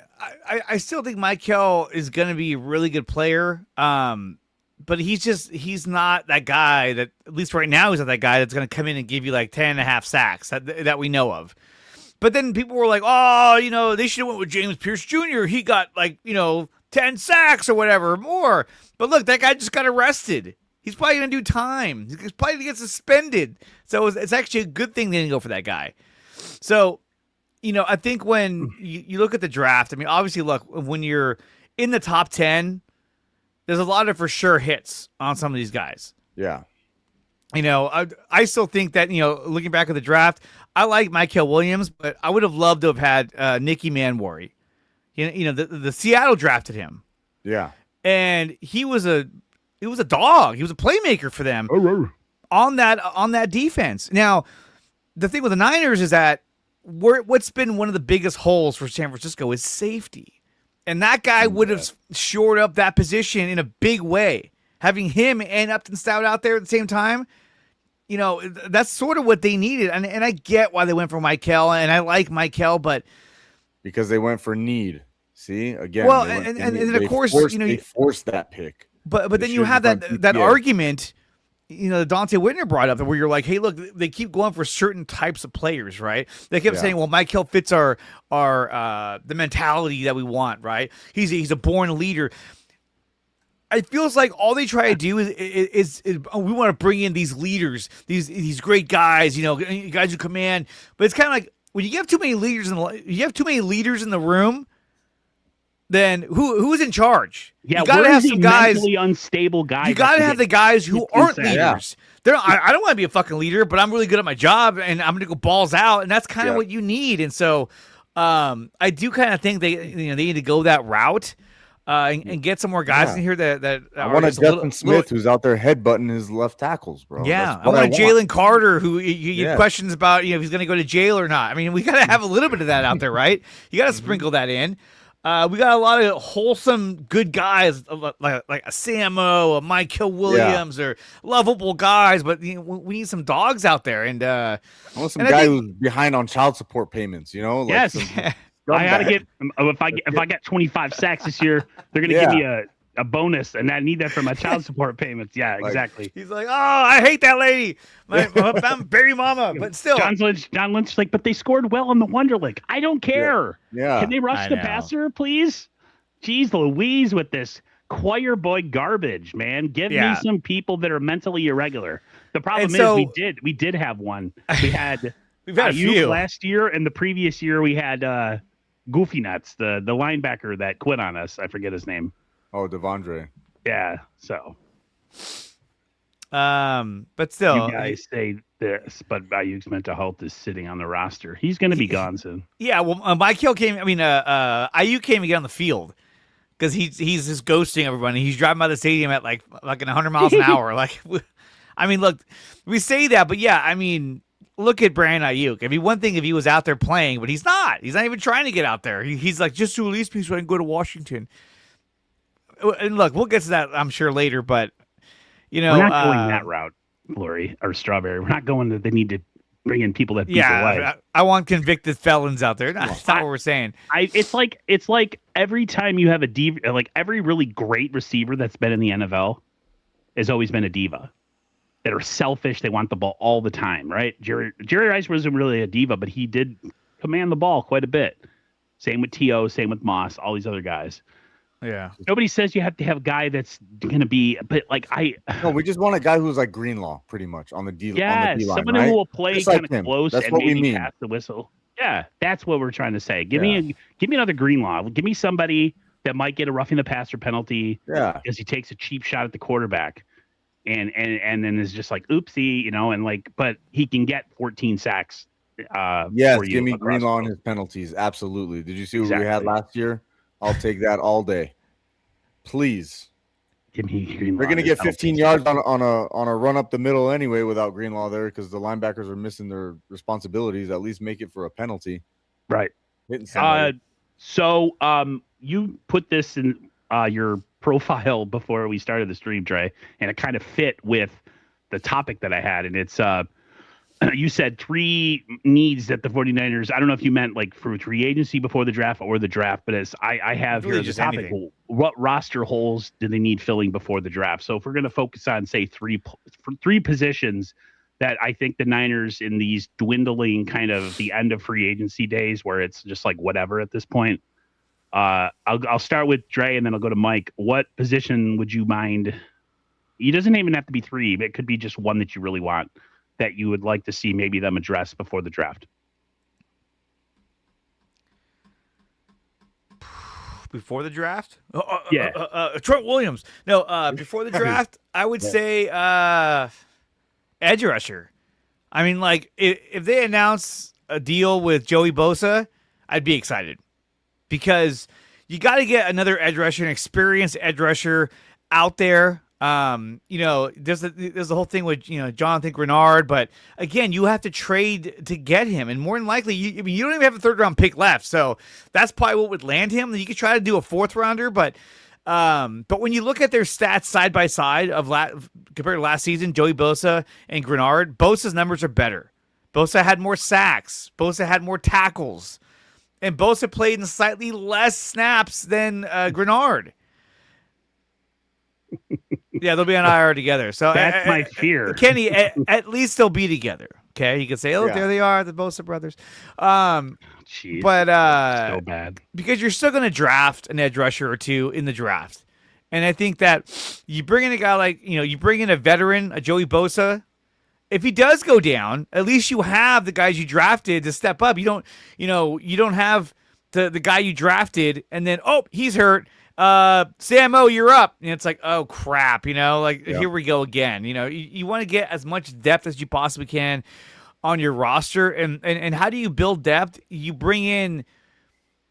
I still think Michael is going to be a really good player. But he's not that guy that, at least right now, he's not that guy that's going to come in and give you 10.5 sacks that we know of. But then people were like, oh, they should have went with James Pierce Jr. He got 10 sacks or whatever more. But look, that guy just got arrested. He's probably going to do time. He's probably going to get suspended. So it's actually a good thing they didn't go for that guy. So, I think when you look at the draft, I mean, obviously, look, when you're in the top 10, there's a lot of for sure hits on some of these guys.
Yeah.
I still think that, looking back at the draft, I like Michael Williams, but I would have loved to have had Nicky Manworry. The Seattle drafted him.
Yeah.
And he was a dog. He was a playmaker for them on that defense. Now, the thing with the Niners is that what's been one of the biggest holes for San Francisco is safety. And that guy would have shored up that position in a big way. Having him and Upton Stout out there at the same time, that's sort of what they needed. And I get why they went for Michael, and I like Michael, but
because they went for need. See, again.
Well, and of course,
they forced that pick.
But then you have that argument, Dante Whitner brought up, where you're like, hey, look, they keep going for certain types of players, right? They kept saying, well, Michael fits our the mentality that we want, right? He's a born leader. It feels like all they try to do is we want to bring in these leaders, these great guys, guys who command. But it's kind of like when you have too many leaders in the room, then who's in charge?
Yeah,
you got to have some guys,
mentally unstable guys.
You got to have the guys who aren't leaders. Yeah. I don't want to be a fucking leader, but I'm really good at my job, and I'm going to go balls out, and that's kind of what you need. And so, I do kind of think they need to go that route. And get some more guys in here that
I want a Justin Smith who's out there headbutting his left tackles, bro.
Yeah, I want a Jalen Carter who you get questions about, if he's going to go to jail or not. I mean, we got to have a little bit of that out there, right? You got to sprinkle that in. We got a lot of wholesome, good guys like a Samo, a Michael Williams, or lovable guys, but we need some dogs out there. And
I want some guy who's behind on child support payments.
Yes. I gotta get if I get 25 sacks this year, they're gonna give me a bonus, and I need that for my child support payments. Yeah, exactly.
He's like, oh, I hate that lady, I'm baby mama, but still.
John Lynch, like, but they scored well on the Wonderlic. I don't care.
Yeah.
Can they rush the passer, please? Jeez Louise with this choir boy garbage, man. Give me some people that are mentally irregular. The problem is we did have one. We've had
a few
last year, and the previous year we had Goofy Nuts, the linebacker that quit on us. I forget his name.
Oh, Devondre.
Yeah. So.
But still,
you guys say this, but Aiyuk's mental health is sitting on the roster. He's going to be gone soon.
Yeah. Well, Aiyuk came to get on the field because he's just ghosting everybody. He's driving by the stadium at like 100 miles an hour. Like, I mean, look, we say that, but yeah, I mean. Look at Brandon Aiyuk. I mean, one thing if he was out there playing, but he's not. He's not even trying to get out there. He's like, just to release me so I can go to Washington. And look, we'll get to that, I'm sure, later. But,
we're not going that route, Lori, or Strawberry. We're not going that they need to bring in people that beat their wives.
I want convicted felons out there. That's not what we're saying.
It's like every time you have a diva, like every really great receiver that's been in the NFL has always been a diva. That are selfish. They want the ball all the time, right? Jerry Rice wasn't really a diva, but he did command the ball quite a bit. Same with T.O., same with Moss, all these other guys.
Yeah.
Nobody says you have to have a guy that's going to be, but
No, we just want a guy who's like Greenlaw, pretty much, on the D line.
Yeah, someone who will play kind of close and maybe pass the whistle. Yeah, that's what we're trying to say. Give me another Greenlaw. Give me somebody that might get a roughing the passer penalty because he takes a cheap shot at the quarterback. And then is just like, oopsie, and like, but he can get 14 sacks.
Yes, give me Greenlaw on his penalties. Absolutely. Did you see what we had last year? I'll take that all day. Please.
Give me Greenlaw.
They're going to get 15 yards on a run up the middle anyway without Greenlaw there because the linebackers are missing their responsibilities. At least make it for a penalty.
Right. So you put this in your profile before we started the stream, Dre, and it kind of fit with the topic that I had. And it's you said 3 needs that the 49ers, I don't know if you meant like for free agency before the draft or the draft, but as I have really here the topic, anything. What roster holes do they need filling before the draft? So if we're going to focus on, say, three positions that I think the Niners in these dwindling kind of the end of free agency days where it's just like whatever at this point, I'll start with Dre and then I'll go to Mike. What position would you mind? It doesn't even have to be 3, but it could be just one that you really want that you would like to see maybe them address before the draft.
Before the draft?
Trent
Williams. No, before the draft, I would say edge rusher. I mean, like, if they announce a deal with Joey Bosa, I'd be excited. Because you got to get another edge rusher, an experienced edge rusher out there There's the whole thing with Jonathan Grenard, but again, you have to trade to get him, and more than likely, you don't even have a third round pick left, so that's probably what would land him. You could try to do a fourth rounder, but when you look at their stats side by side compared to last season, Joey Bosa and Grenard, Bosa's numbers are better. Bosa had more sacks. Bosa had more tackles. And Bosa played in slightly less snaps than Grenard. Yeah, they'll be on IR together. So
that's my fear.
Kenny, at least they'll be together. Okay, you can say, "Oh, there they are, the Bosa brothers."
Jeez,
but
so bad
because you're still going to draft an edge rusher or two in the draft, and I think that you bring in a guy like you bring in a veteran, a Joey Bosa. If he does go down, at least you have the guys you drafted to step up. You don't have the guy you drafted and then he's hurt. Sam, you're up. And it's like, oh crap, Here we go again. You want to get as much depth as you possibly can on your roster. And how do you build depth? You bring in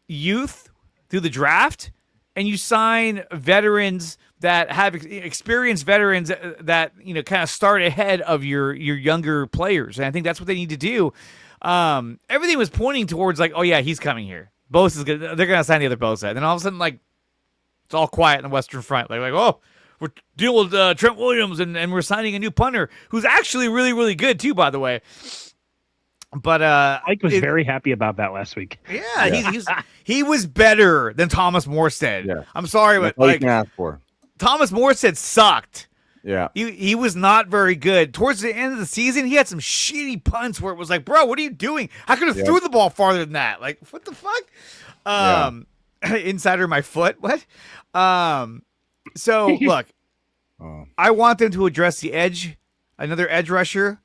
youth through the draft and you sign veterans that have experienced veterans that kind of start ahead of your younger players. And I think that's what they need to do. Everything was pointing towards like, oh yeah, he's coming here. Bosa's good. They're going to sign the other Bosa. And then all of a sudden, like, it's all quiet in the Western Front. Like, we're dealing with Trent Williams and we're signing a new punter who's actually really, really good too, by the way. But
Mike was very happy about that last week.
Yeah. He was better than Thomas Morstead.
Yeah.
I'm sorry, but
all you can ask for.
Thomas Morstead sucked.
Yeah.
He was not very good. Towards the end of the season, he had some shitty punts where it was like, bro, what are you doing? I could have threw the ball farther than that. Like, what the fuck? Insider my foot. What? So look, I want them to address the edge, another edge rusher.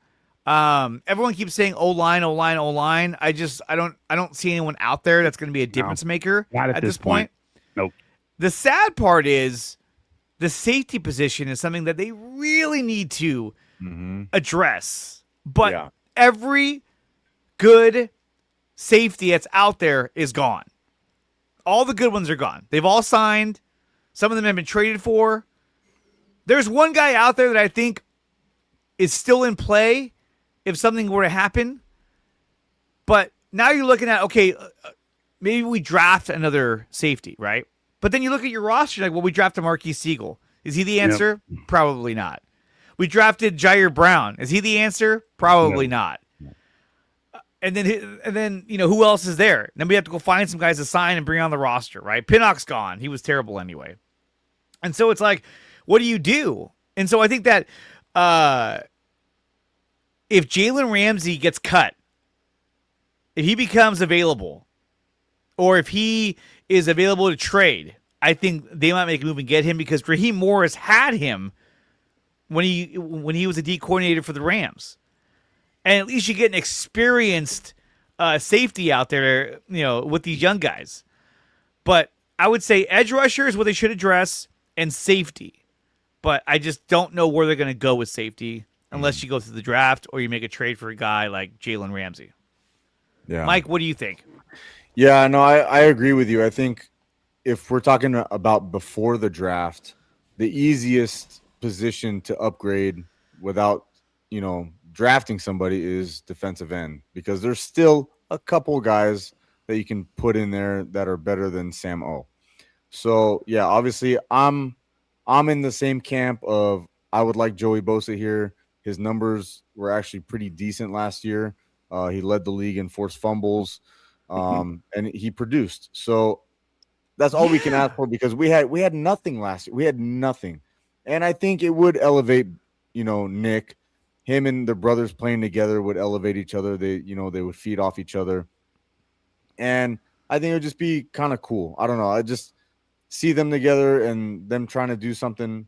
Everyone keeps saying O-line. I don't see anyone out there that's going to be a difference maker
at this point. Nope.
The sad part is the safety position is something that they really need to address. But every good safety that's out there is gone. All the good ones are gone. They've all signed. Some of them have been traded for. There's one guy out there that I think is still in play if something were to happen. But now you're looking at, okay, maybe we draft another safety, right? But then you look at your roster, like, well, we drafted Marquise Siegel. Is he the answer? Yep. Probably not. We drafted Jair Brown. Is he the answer? Probably not. And then who else is there? Then we have to go find some guys to sign and bring on the roster, right? Pinnock's gone. He was terrible anyway. And so it's like, what do you do? And so I think that if Jalen Ramsey gets cut, if he becomes available, or if he is available to trade, I think they might make a move and get him because Raheem Morris had him when he was a D coordinator for the Rams. And at least you get an experienced safety out there, with these young guys. But I would say edge rusher is what they should address, and safety. But I just don't know where they're going to go with safety unless you go through the draft or you make a trade for a guy like Jalen Ramsey. Yeah, Mike, what do you think?
Yeah, no, I agree with you. I think if we're talking about before the draft, the easiest position to upgrade without, drafting somebody is defensive end, because there's still a couple guys that you can put in there that are better than Sam O. So yeah, obviously I'm in the same camp of I would like Joey Bosa here. His numbers were actually pretty decent last year. He led the league in forced fumbles, and he produced. So that's all we can ask for, because we had nothing last year. We had nothing, and I think it would elevate, Nick. Him and the brothers playing together would elevate each other. They would feed off each other. And I think it would just be kind of cool. I don't know. I just see them together and them trying to do something.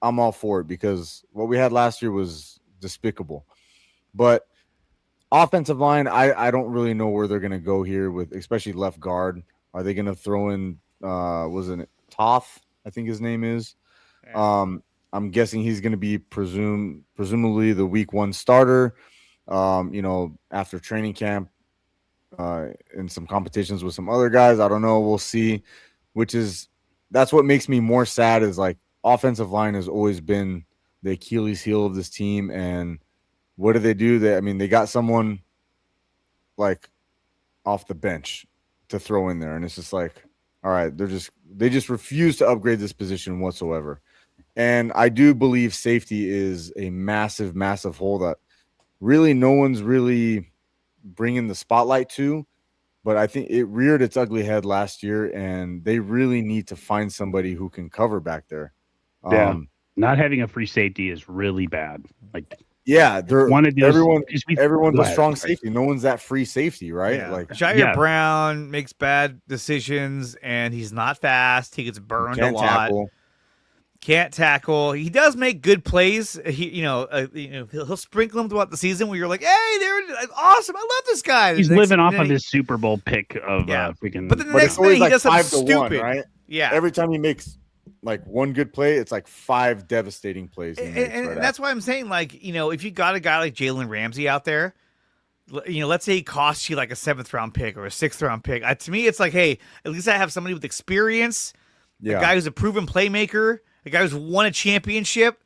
I'm all for it, because what we had last year was despicable. But offensive line, I don't really know where they're going to go here with, especially left guard. Are they going to throw in, wasn't it Toth? I think his name is. I'm guessing he's going to be presumably the week 1 starter, after training camp, in some competitions with some other guys. I don't know. We'll see, that's what makes me more sad is like offensive line has always been the Achilles heel of this team. And what do? They got someone like off the bench to throw in there, and it's just like, all right, they just refuse to upgrade this position whatsoever. And I do believe safety is a massive, massive hole that really no one's really bringing the spotlight to. But I think it reared its ugly head last year, and they really need to find somebody who can cover back there.
Yeah, not having a free safety is really bad. Like,
yeah, everyone's
Go
a
ahead.
strong safety. No one's that free safety, right?
Yeah.
Like
Jair Brown makes bad decisions, and he's not fast. He gets burned a lot.
tackle.
Can't tackle. He does make good plays. He'll sprinkle them throughout the season where you're like, "Hey, they're awesome! I love this guy."
He's living off of his Super Bowl pick of freaking.
But then the
But
next
it's always
minute, he
like
does something
5-1,
stupid,
right?
Yeah,
Every time he makes like one good play, it's like 5 devastating plays.
and that's why I'm saying, like, if you got a guy like Jalen Ramsey out there, let's say he costs you like a 7th round pick or a 6th round pick. To me, it's like, hey, at least I have somebody with experience, a guy who's a proven playmaker, a guy who's won a championship.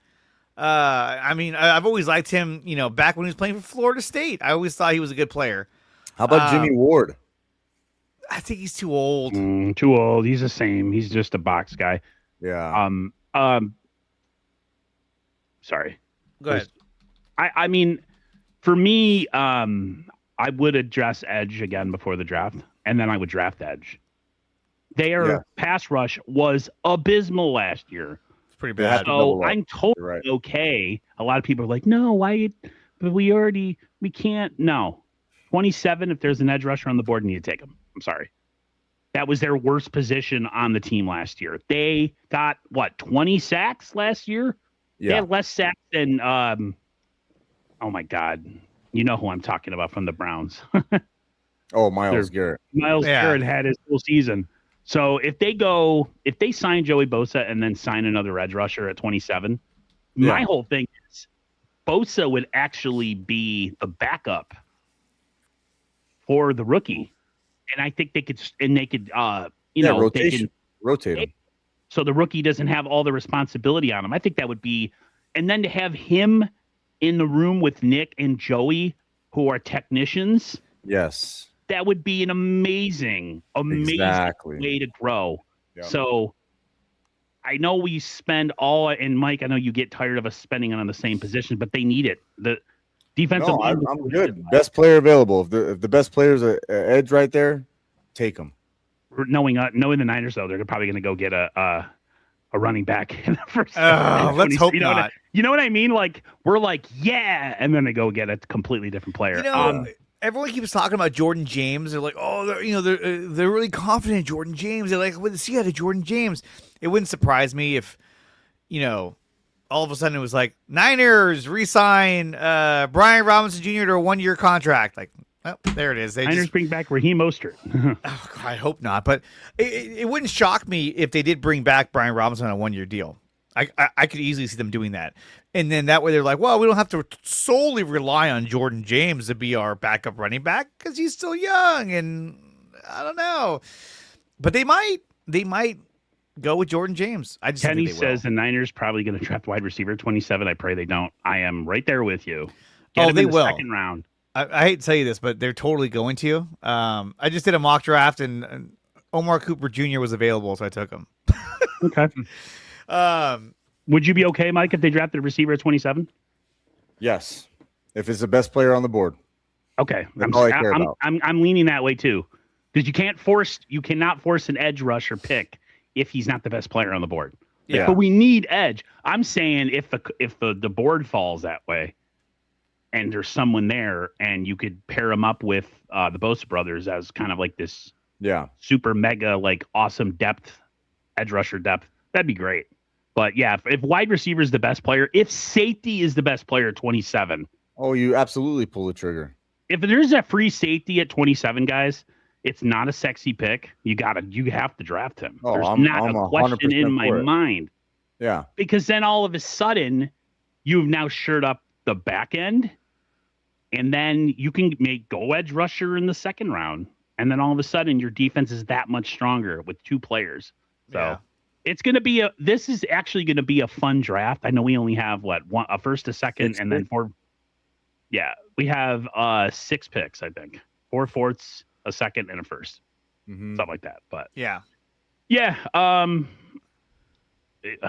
I've always liked him. Back when he was playing for Florida State, I always thought he was a good player.
How about Jimmy Ward?
I think he's too old.
Too old. He's the same. He's just a box guy.
Yeah.
Sorry.
Go ahead.
I mean, for me, I would address edge again before the draft, and then I would draft edge. Their pass rush was abysmal last year.
It's pretty bad.
So I'm totally okay. A lot of people are like, no, why? But we can't. No. 27, if there's an edge rusher on the board, you need to take him. I'm sorry. That was their worst position on the team last year. They got, 20 sacks last year?
Yeah.
They had less sacks than, oh my God. You know who I'm talking about from the Browns.
Myles Garrett.
Myles Garrett had his full season. So if they sign Joey Bosa and then sign another edge rusher at 27, my whole thing is Bosa would actually be the backup for the rookie. And I think they could
rotate him.
So the rookie doesn't have all the responsibility on him. I think that would be, and then to have him in the room with Nick and Joey, who are technicians.
Yes.
That would be an amazing way to grow. Yep. So I know we spend and Mike, I know you get tired of us spending it on the same position, but they need it. The defensive line.
I'm good. Best player available. If the best player's an edge right there, take him.
Knowing the Niners, though, they're probably going to go get a running back in the first.
Let's hope not.
You know what I mean? Like, we're like, yeah, and then they go get a completely different player.
Everyone keeps talking about Jordan James. They're like, they're really confident in Jordan James. They're like, what to see out of Jordan James? It wouldn't surprise me if, all of a sudden it was like, Niners re-sign Brian Robinson Jr. to a 1-year contract. Like, well, there it is.
Niners bring back Raheem Mostert.
Oh, God, I hope not. But it wouldn't shock me if they did bring back Brian Robinson on a 1-year deal. I could easily see them doing that. And then that way they're like, well, we don't have to solely rely on Jordan James to be our backup running back because he's still young. And I don't know. But they might go with Jordan James. I just
Kenny
think they
says the Niners probably going to draft wide receiver 27. I pray they don't. I am right there with you.
They will.
Second round.
I hate to tell you this, but they're totally going to. I just did a mock draft, and Omar Cooper Jr. was available, so I took him.
Okay. Would you be okay, Mike, if they drafted a receiver at 27?
Yes, if it's the best player on the board.
Okay,
I'm
leaning that way too, because you cannot force an edge rusher pick if he's not the best player on the board.
Yeah,
but we need edge. I'm saying if the board falls that way, and there's someone there, and you could pair him up with the Bosa brothers as kind of like this super mega like awesome depth, edge rusher depth, that'd be great. But yeah, if wide receiver is the best player, if safety is the best player at 27.
Oh, you absolutely pull the trigger.
If there's a free safety at 27, guys, it's not a sexy pick. You have to draft him.
Oh,
There's
I'm
not a question in my mind.
Yeah.
Because then all of a sudden, you've now shored up the back end, and then you can go edge rusher in the second round. And then all of a sudden, your defense is that much stronger with 2 players. So It's going to be this is actually going to be a fun draft. I know we only have a first, a second, and then 4. Yeah, we have 6 picks, I think. 4 fourths, a second, and a first. Something like that. But
yeah.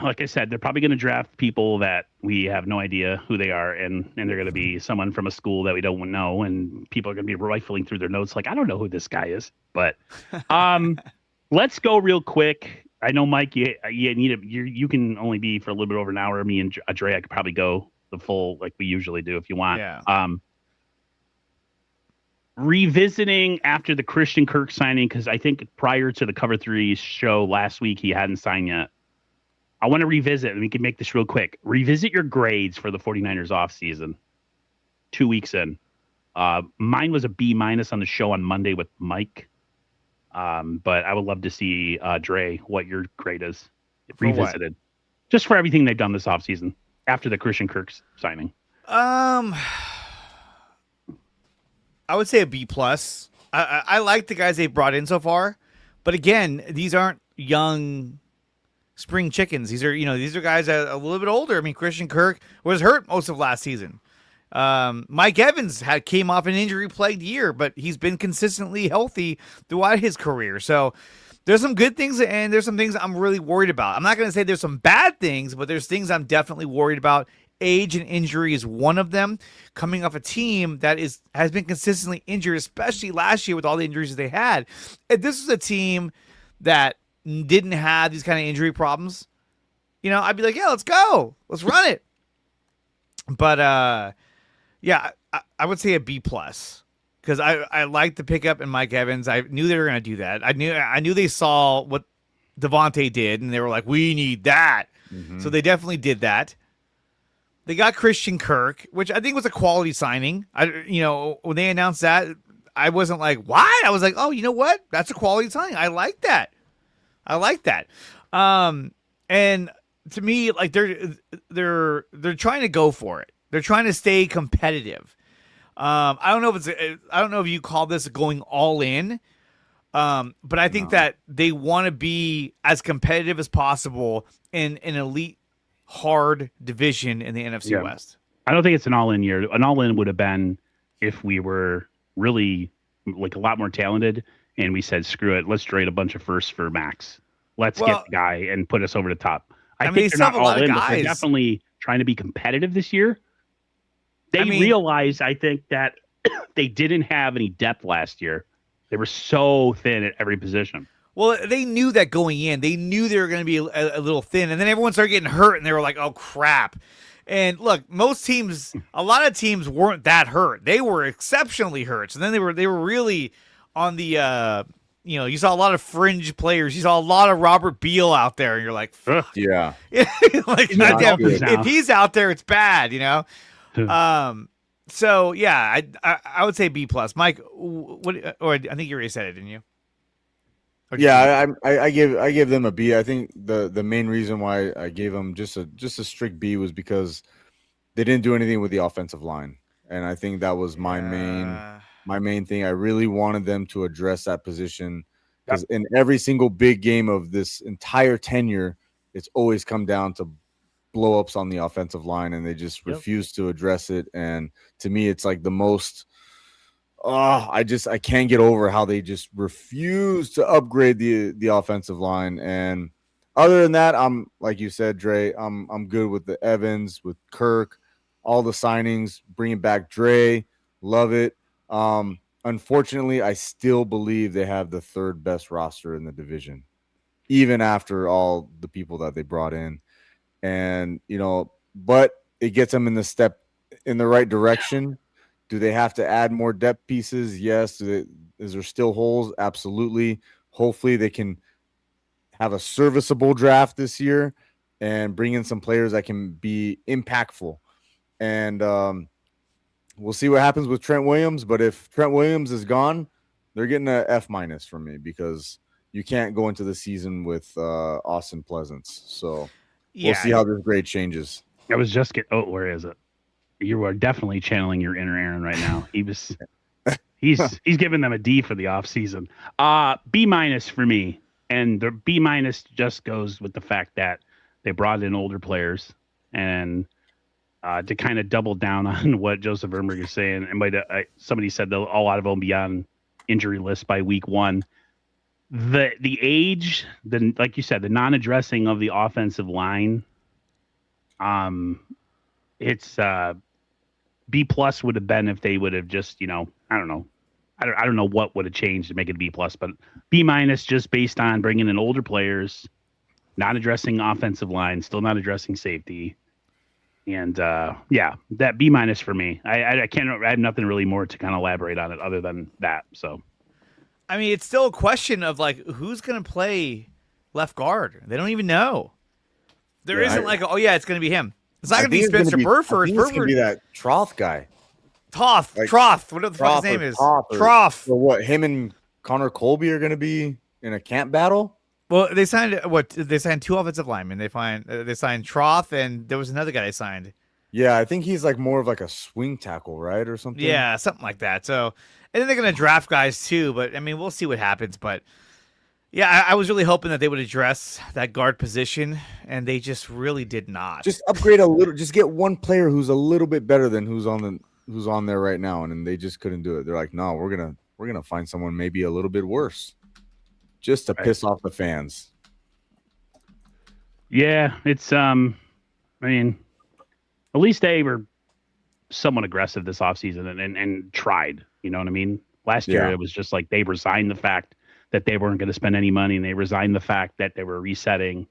Like I said, they're probably going to draft people that we have no idea who they are, and they're going to be someone from a school that we don't know, and people are going to be rifling through their notes like, I don't know who this guy is. But let's go real quick. I know, Mike, you can only be for a little bit over an hour. Me and Dre, I could probably go the full like we usually do if you want.
Yeah.
Revisiting after the Christian Kirk signing, because I think prior to the Cover 3 show last week, he hadn't signed yet. I want to revisit, and we can make this real quick. Revisit your grades for the 49ers offseason 2 weeks in. Mine was a B- on the show on Monday with Mike. But I would love to see, Dre, what your grade is revisited. Just for everything they've done this offseason after the Christian Kirk signing.
I would say a B+. I like the guys they've brought in so far. But again, these aren't young spring chickens. These are guys that are a little bit older. I mean, Christian Kirk was hurt most of last season. Mike Evans came off an injury-plagued year, but he's been consistently healthy throughout his career. So there's some good things, and there's some things I'm really worried about. I'm not going to say there's some bad things, but there's things I'm definitely worried about. Age and injury is one of them. Coming off a team that has been consistently injured, especially last year with all the injuries they had. If this was a team that didn't have these kind of injury problems, I'd be like, yeah, let's go. Let's run it. But, yeah, I would say a B+, because I like the pickup in Mike Evans. I knew they were going to do that. I knew they saw what Devontae did, and they were like, we need that. Mm-hmm. So they definitely did that. They got Christian Kirk, which I think was a quality signing. When they announced that, I wasn't like, what? I was like, oh, you know what? That's a quality signing. I like that. And to me, like they're trying to go for it. They're trying to stay competitive. I don't know if you call this going all in. But I think that they want to be as competitive as possible in an elite hard division in the NFC West.
I don't think it's an all-in year. An all-in would have been if we were really like a lot more talented and we said, screw it, let's trade a bunch of firsts for Max. Let's get the guy and put us over the top. I think they're not all in, but they're definitely trying to be competitive this year. They realized, I think, that they didn't have any depth last year. They were so thin at every position.
Well, they knew that going in. They knew they were going to be a little thin, and then everyone started getting hurt, and they were like, oh, crap. And look, a lot of teams weren't that hurt. They were exceptionally hurt. So then they were really on the, you saw a lot of fringe players. You saw a lot of Robert Beal out there, and you're like, fuck.
Yeah.
Like, if he's out there, it's bad, So, yeah, I would say B+. Mike, or I think you already said it, didn't you?
Yeah, I give them a B. I think the main reason why I gave them just a strict B was because they didn't do anything with the offensive line, and I think that was my main thing. I really wanted them to address that position because in every single big game of this entire tenure, it's always come down to blow-ups on the offensive line, and they just refuse to address it. And to me, it's like the most. I can't get over how they just refuse to upgrade the offensive line. And other than that, I'm like you said, Dre, I'm good with the Evans, with Kirk, all the signings, bringing back Dre, love it. Unfortunately, I still believe they have the third best roster in the division, even after all the people that they brought in. And but it gets them in the right direction. Do they have to add more depth pieces? Yes. Is there still holes? Absolutely. Hopefully they can have a serviceable draft this year and bring in some players that can be impactful. And we'll see what happens with Trent Williams. But if Trent Williams is gone, they're getting an F- from me because you can't go into the season with Austin Pleasance. So we'll see how this grade changes.
I was just where is it? You are definitely channeling your inner Aaron right now. He's giving them a D for the offseason. B- for me. And the B minus just goes with the fact that they brought in older players and to kind of double down on what Joseph Verberg is saying. And somebody said a lot of them be on injury list by week 1. The age, like you said, the non-addressing of the offensive line, it's B plus would have been if they would have just, I don't know. I don't know what would have changed to make it B plus, but B minus just based on bringing in older players, not addressing offensive line, still not addressing safety. And that B minus for me. I have nothing really more to kind of elaborate on it other than that. So,
I mean, it's still a question of like who's going to play left guard. They don't even know. There isn't it's going to be him. It's not going to be Spencer Burford.
It's going to be that Troth guy.
Troth, whatever the fuck his name is. Troth.
So what? Him and Connor Colby are going to be in a camp battle.
Well, they signed 2 offensive linemen. They signed Troth, and there was another guy they signed.
Yeah, I think he's like more of like a swing tackle, right, or something.
Yeah, something like that. So, and then they're going to draft guys too. But I mean, we'll see what happens. But yeah, I was really hoping that they would address that guard position, and they just really did not.
Just upgrade a little. Just get one player who's a little bit better than who's on there right now, and then they just couldn't do it. They're like, no, we're gonna find someone maybe a little bit worse, just to piss off the fans.
Yeah, it's I mean, at least they were somewhat aggressive this offseason and tried. You know what I mean? Last year it was just like they resigned the fact that they weren't going to spend any money, and they resigned the fact that they were resetting.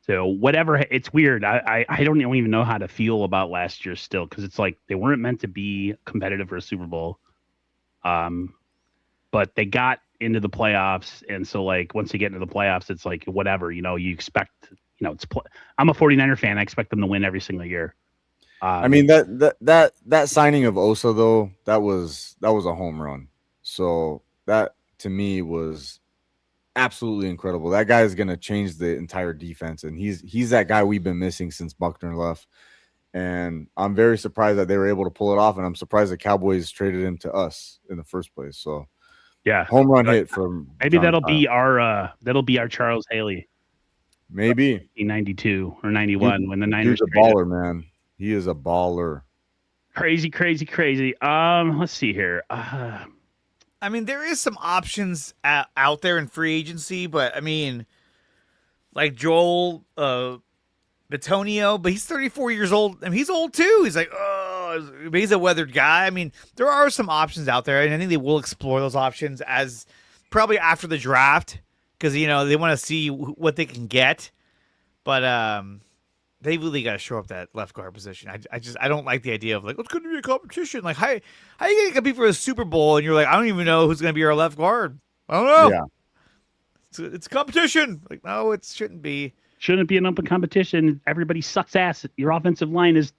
So whatever, it's weird. I don't even know how to feel about last year still, because it's like they weren't meant to be competitive for a Super Bowl. But they got into the playoffs, and so like once they get into the playoffs, it's like whatever, you expect, I'm a 49er fan. I expect them to win every single year.
I mean that signing of Osa though, that was a home run. So that to me was absolutely incredible. That guy is going to change the entire defense, and he's that guy we've been missing since Buckner left. And I'm very surprised that they were able to pull it off, and I'm surprised the Cowboys traded him to us in the first place. So,
yeah,
home run hit from
maybe that'll be our Charles Haley.
Maybe
92 or 91 when the Niners.
He's a baller, man. He is a baller.
Crazy. Let's see here.
I mean, there is some options out there in free agency, but I mean, like Joel Bitonio, but he's 34 years old, and he's old too. He's like, but he's a weathered guy. I mean, there are some options out there, and I think they will explore those options as probably after the draft, because they want to see what they can get. But they really got to show up that left guard position. I don't like the idea of like, it's going to be a competition. Like, how are you going to compete for a Super Bowl? And you're like, I don't even know who's going to be our left guard. I don't know.
Yeah.
It's a competition. Like, no, it shouldn't be.
Shouldn't be an open competition. Everybody sucks ass. Your offensive line is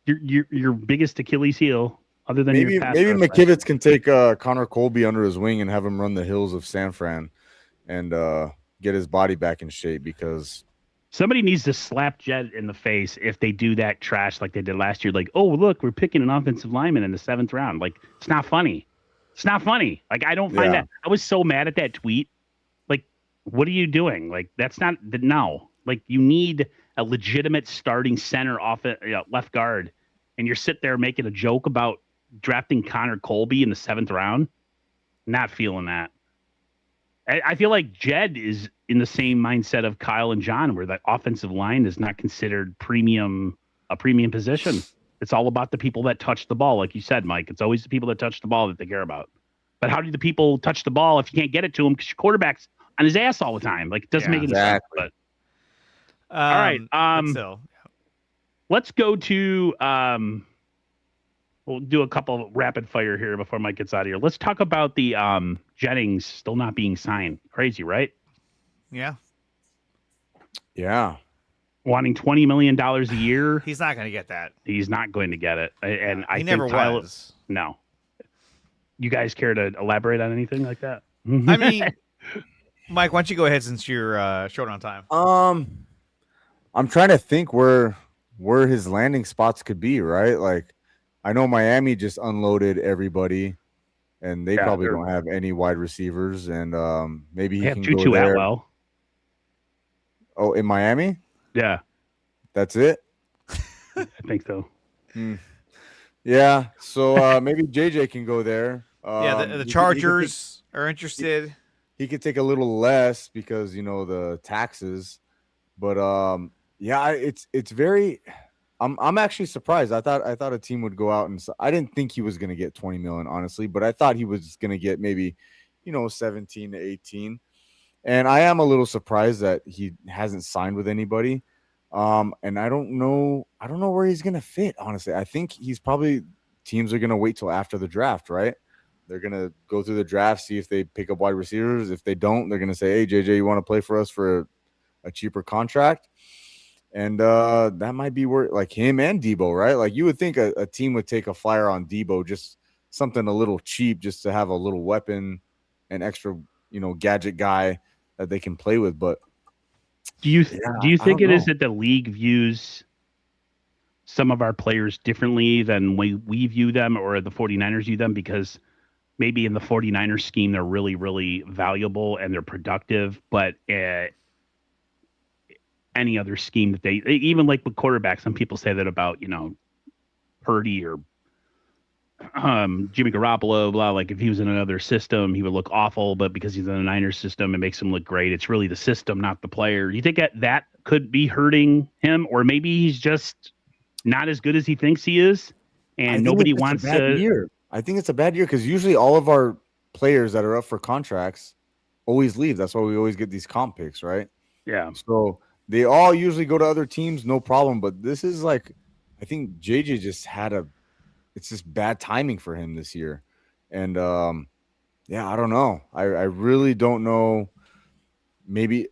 your biggest Achilles heel, other than
maybe
your pass
maybe
rush.
McKivitz can take Connor Colby under his wing and have him run the hills of San Fran and get his body back in shape, because
somebody needs to slap Jed in the face if they do that trash like they did last year. Like, oh, look, we're picking an offensive lineman in the 7th round. Like, it's not funny. It's not funny. Like, I don't find that. I was so mad at that tweet. Like, what are you doing? Like, that's not the no. Like, you need a legitimate starting center left guard, and you're sitting there making a joke about drafting Connor Colby in the 7th round. Not feeling that. I feel like Jed is in the same mindset of Kyle and John, where the offensive line is not considered a premium position. It's all about the people that touch the ball. Like you said, Mike, it's always the people that touch the ball that they care about. But how do the people touch the ball if you can't get it to them because your quarterback's on his ass all the time? Like, it doesn't make any sense. But all right. Let's go to we'll do a couple of rapid fire here before Mike gets out of here. Let's talk about the Jennings still not being signed. Crazy, right?
Yeah.
Yeah.
Wanting $20 million a year.
He's not going to get that.
He's not going to get it. And I
he
think
never
Tyler,
was.
No. You guys care to elaborate on anything like that?
I mean, Mike, why don't you go ahead since you're short on time?
I'm trying to think where his landing spots could be, right? Like, I know Miami just unloaded everybody, and they probably don't have any wide receivers, and maybe he can
Tutu
go there.
Atwell.
Oh, in Miami?
Yeah,
That's it?
I think so.
Hmm. Yeah. So maybe JJ can go there.
Yeah, the
He could take
Chargers are interested.
he could take a little less because the taxes. But yeah, it's very. I'm actually surprised. I thought a team would go out and I didn't think he was going to get 20 million, honestly, but I thought he was going to get maybe 17 to 18. And I am a little surprised that he hasn't signed with anybody. And I don't know where he's gonna fit, honestly. I think he's probably teams are gonna wait till after the draft, right? They're gonna go through the draft, see if they pick up wide receivers. If they don't, they're gonna say, "Hey, JJ, you want to play for us for a cheaper contract?" And that might be where, like, him and Debo, right? Like, you would think a team would take a flyer on Debo, just something a little cheap, just to have a little weapon, an extra, gadget guy that they can play with. But
Do you
I
think
don't
it is
know.
that the league views some of our players differently than we view them or the 49ers view them? Because maybe in the 49ers scheme, they're really, really valuable and they're productive, but any other scheme that they even like with quarterbacks, some people say that about, Purdy or Jimmy Garoppolo, blah. Like if he was in another system, he would look awful, but because he's in a Niners system, it makes him look great. It's really the system, not the player. Do you think that could be hurting him, or maybe he's just not as good as he thinks he is,
I
and
think
nobody
it's a
wants
bad
to?
year. I think it's a bad year because usually all of our players that are up for contracts always leave. That's why we always get these comp picks, right?
Yeah,
So they all usually go to other teams, no problem. But this is like, I think JJ just it's just bad timing for him this year. And yeah, I don't know. I really don't know. Maybe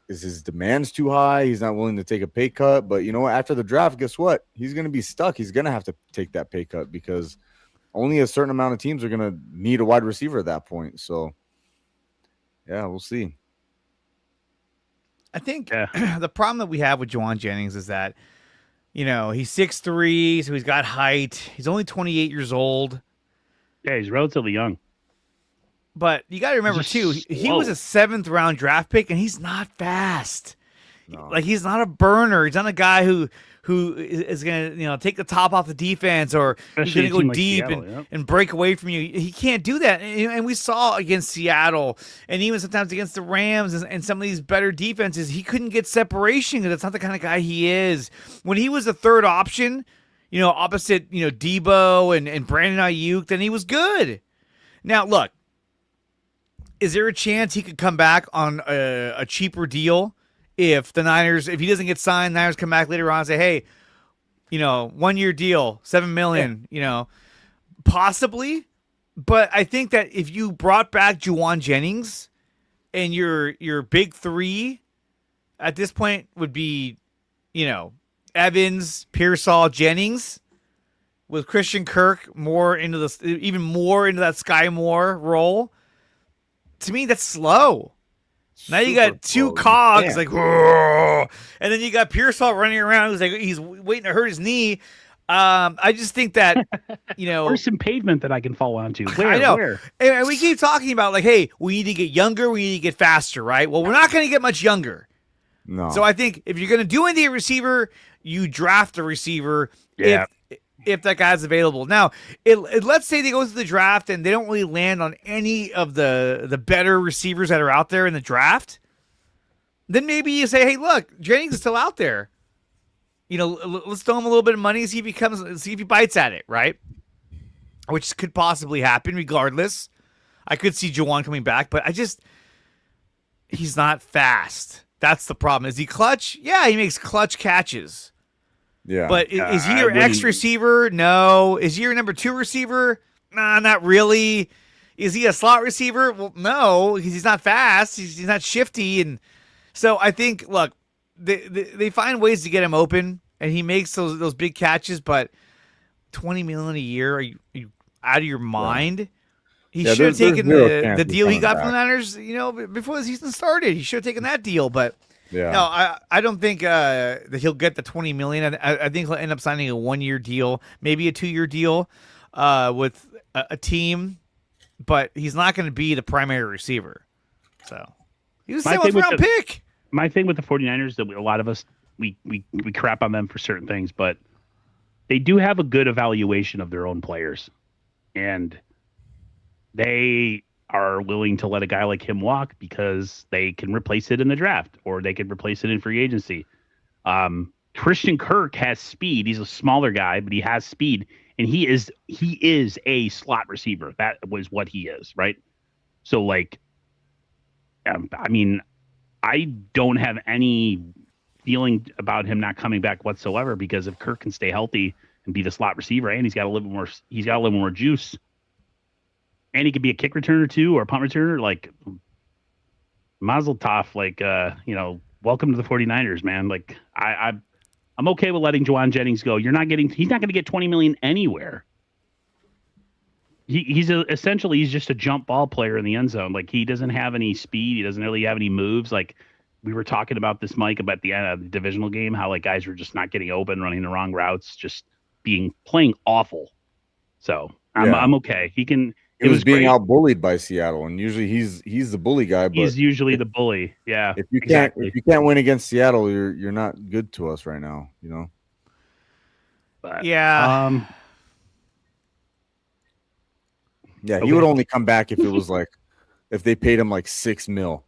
is his demands too high? He's not willing to take a pay cut. But you know what? After the draft, guess what? He's going to be stuck. He's going to have to take that pay cut because only a certain amount of teams are going to need a wide receiver at that point. So yeah, we'll see.
I think
yeah,
the problem that we have with Jauan Jennings is that, he's 6'3", so he's got height. He's only 28 years old.
yeah. He's relatively young.
But you got to remember,
Just
too, he was a
slow.
7th-round draft pick, and he's not fast.
No.
Like, he's not a burner. He's not a guy who is going to, take the top off the defense or he's
Especially
going
a
to go
team like
deep
Seattle, yeah.
and break away from you. He can't do that. And we saw against Seattle and even sometimes against the Rams and some of these better defenses, he couldn't get separation because that's not the kind of guy he is. When he was the third option, opposite, Debo and Brandon Aiyuk, then he was good. Now, look, is there a chance he could come back on a cheaper deal if the Niners, if he doesn't get signed, Niners come back later on and say, hey, 1-year deal, $7 million, possibly. But I think that if you brought back Jauan Jennings and your big three at this point would be, Evans, Pearsall, Jennings, with Christian Kirk even more into that Sky Moore role. To me, that's slow. Now you got two cogs, like, whoa, and then you got Pearsall running around who's like he's waiting to hurt his knee. I just think that
Or some pavement that I can fall onto.
I know,
Where?
and we keep talking about like, hey, we need to get younger, we need to get faster, right? Well, we're not going to get much younger.
No.
So I think if you're going to do anything at receiver, you draft a receiver.
Yeah.
If that guy's available. Now, let's say they go through the draft and they don't really land on any of the better receivers that are out there in the draft. Then maybe you say, hey, look, Jennings is still out there. Let's throw him a little bit of money and see if he bites at it, right? Which could possibly happen regardless. I could see Jauan coming back, but he's not fast. That's the problem. Is he clutch? Yeah, he makes clutch catches.
Yeah.
But is he your X receiver? No. Is he your number 2 receiver? Nah, not really. Is he a slot receiver? Well, no, because he's not fast. He's not shifty. And so I think, look, they find ways to get him open, and he makes those big catches, but $20 million a year, are you out of your mind? He should have taken the deal he got from the Niners, before the season started. He should have taken that deal, but
Yeah.
no, I don't think that he'll get the $20 million. I think he'll end up signing a 1-year deal, maybe a 2-year deal with a team, but he's not going to be the primary receiver. So he was a 7th round pick.
my thing with the 49ers that a lot of us we crap on them for certain things, but they do have a good evaluation of their own players, and they are willing to let a guy like him walk because they can replace it in the draft or they could replace it in free agency. Christian Kirk has speed. He's a smaller guy, but he has speed, and he is a slot receiver. That was what he is, right? So, like, I mean, I don't have any feeling about him not coming back whatsoever because if Kirk can stay healthy and be the slot receiver, and he's got a little more juice, and he could be a kick returner too or a punt returner, like Mazel Tov, like welcome to the 49ers, man. Like I'm okay with letting Jauan Jennings go. He's not going to get $20 million anywhere. He's essentially just a jump ball player in the end zone. Like, he doesn't have any speed. He doesn't really have any moves. Like, we were talking about this, Mike, about the end of the divisional game, how like guys were just not getting open, running the wrong routes, just playing awful. So I'm okay. He was
being
great.
out bullied by Seattle, and usually he's the bully guy. But
he's usually the bully. Yeah.
If you can't win against Seattle, you're not good to us right now. You know.
But,
yeah.
Yeah,
okay.
he would only come back if it was like if they paid him like $6 million.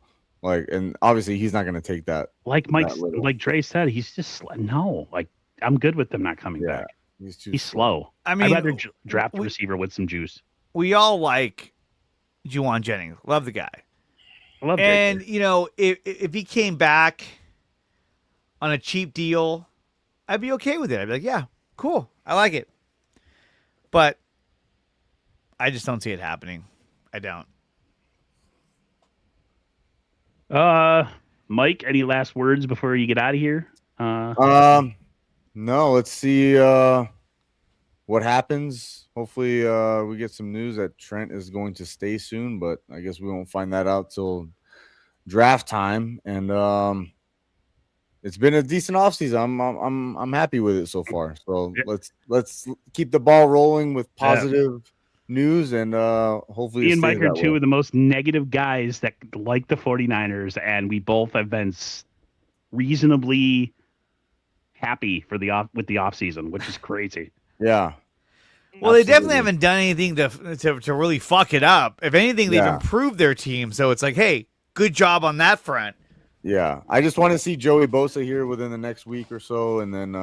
Like, and obviously he's not going to take that.
Like like Dre said, he's just no. Like, I'm good with them not coming back. He's slow. I mean, I'd rather draft a receiver with some juice.
We all like Jauan Jennings. Love the guy.
I love
and
JJ.
If he came back on a cheap deal, I'd be okay with it. I'd be like, yeah, cool, I like it. But I just don't see it happening. I don't.
Mike,
any last words before you get out of here?
No. Let's see what happens. Hopefully, we get some news that Trent is going to stay soon, but I guess we won't find that out till draft time. And it's been a decent offseason. I'm happy with it so far. So let's keep the ball rolling with positive news, and hopefully
me and Mike are two of the most negative guys that like the 49ers, and we both have been reasonably happy with the offseason, which is crazy.
Yeah.
Well, they definitely haven't done anything to really fuck it up. If anything, they've improved their team. So it's like, hey, good job on that front.
Yeah. I just want to see Joey Bosa here within the next week or so. And then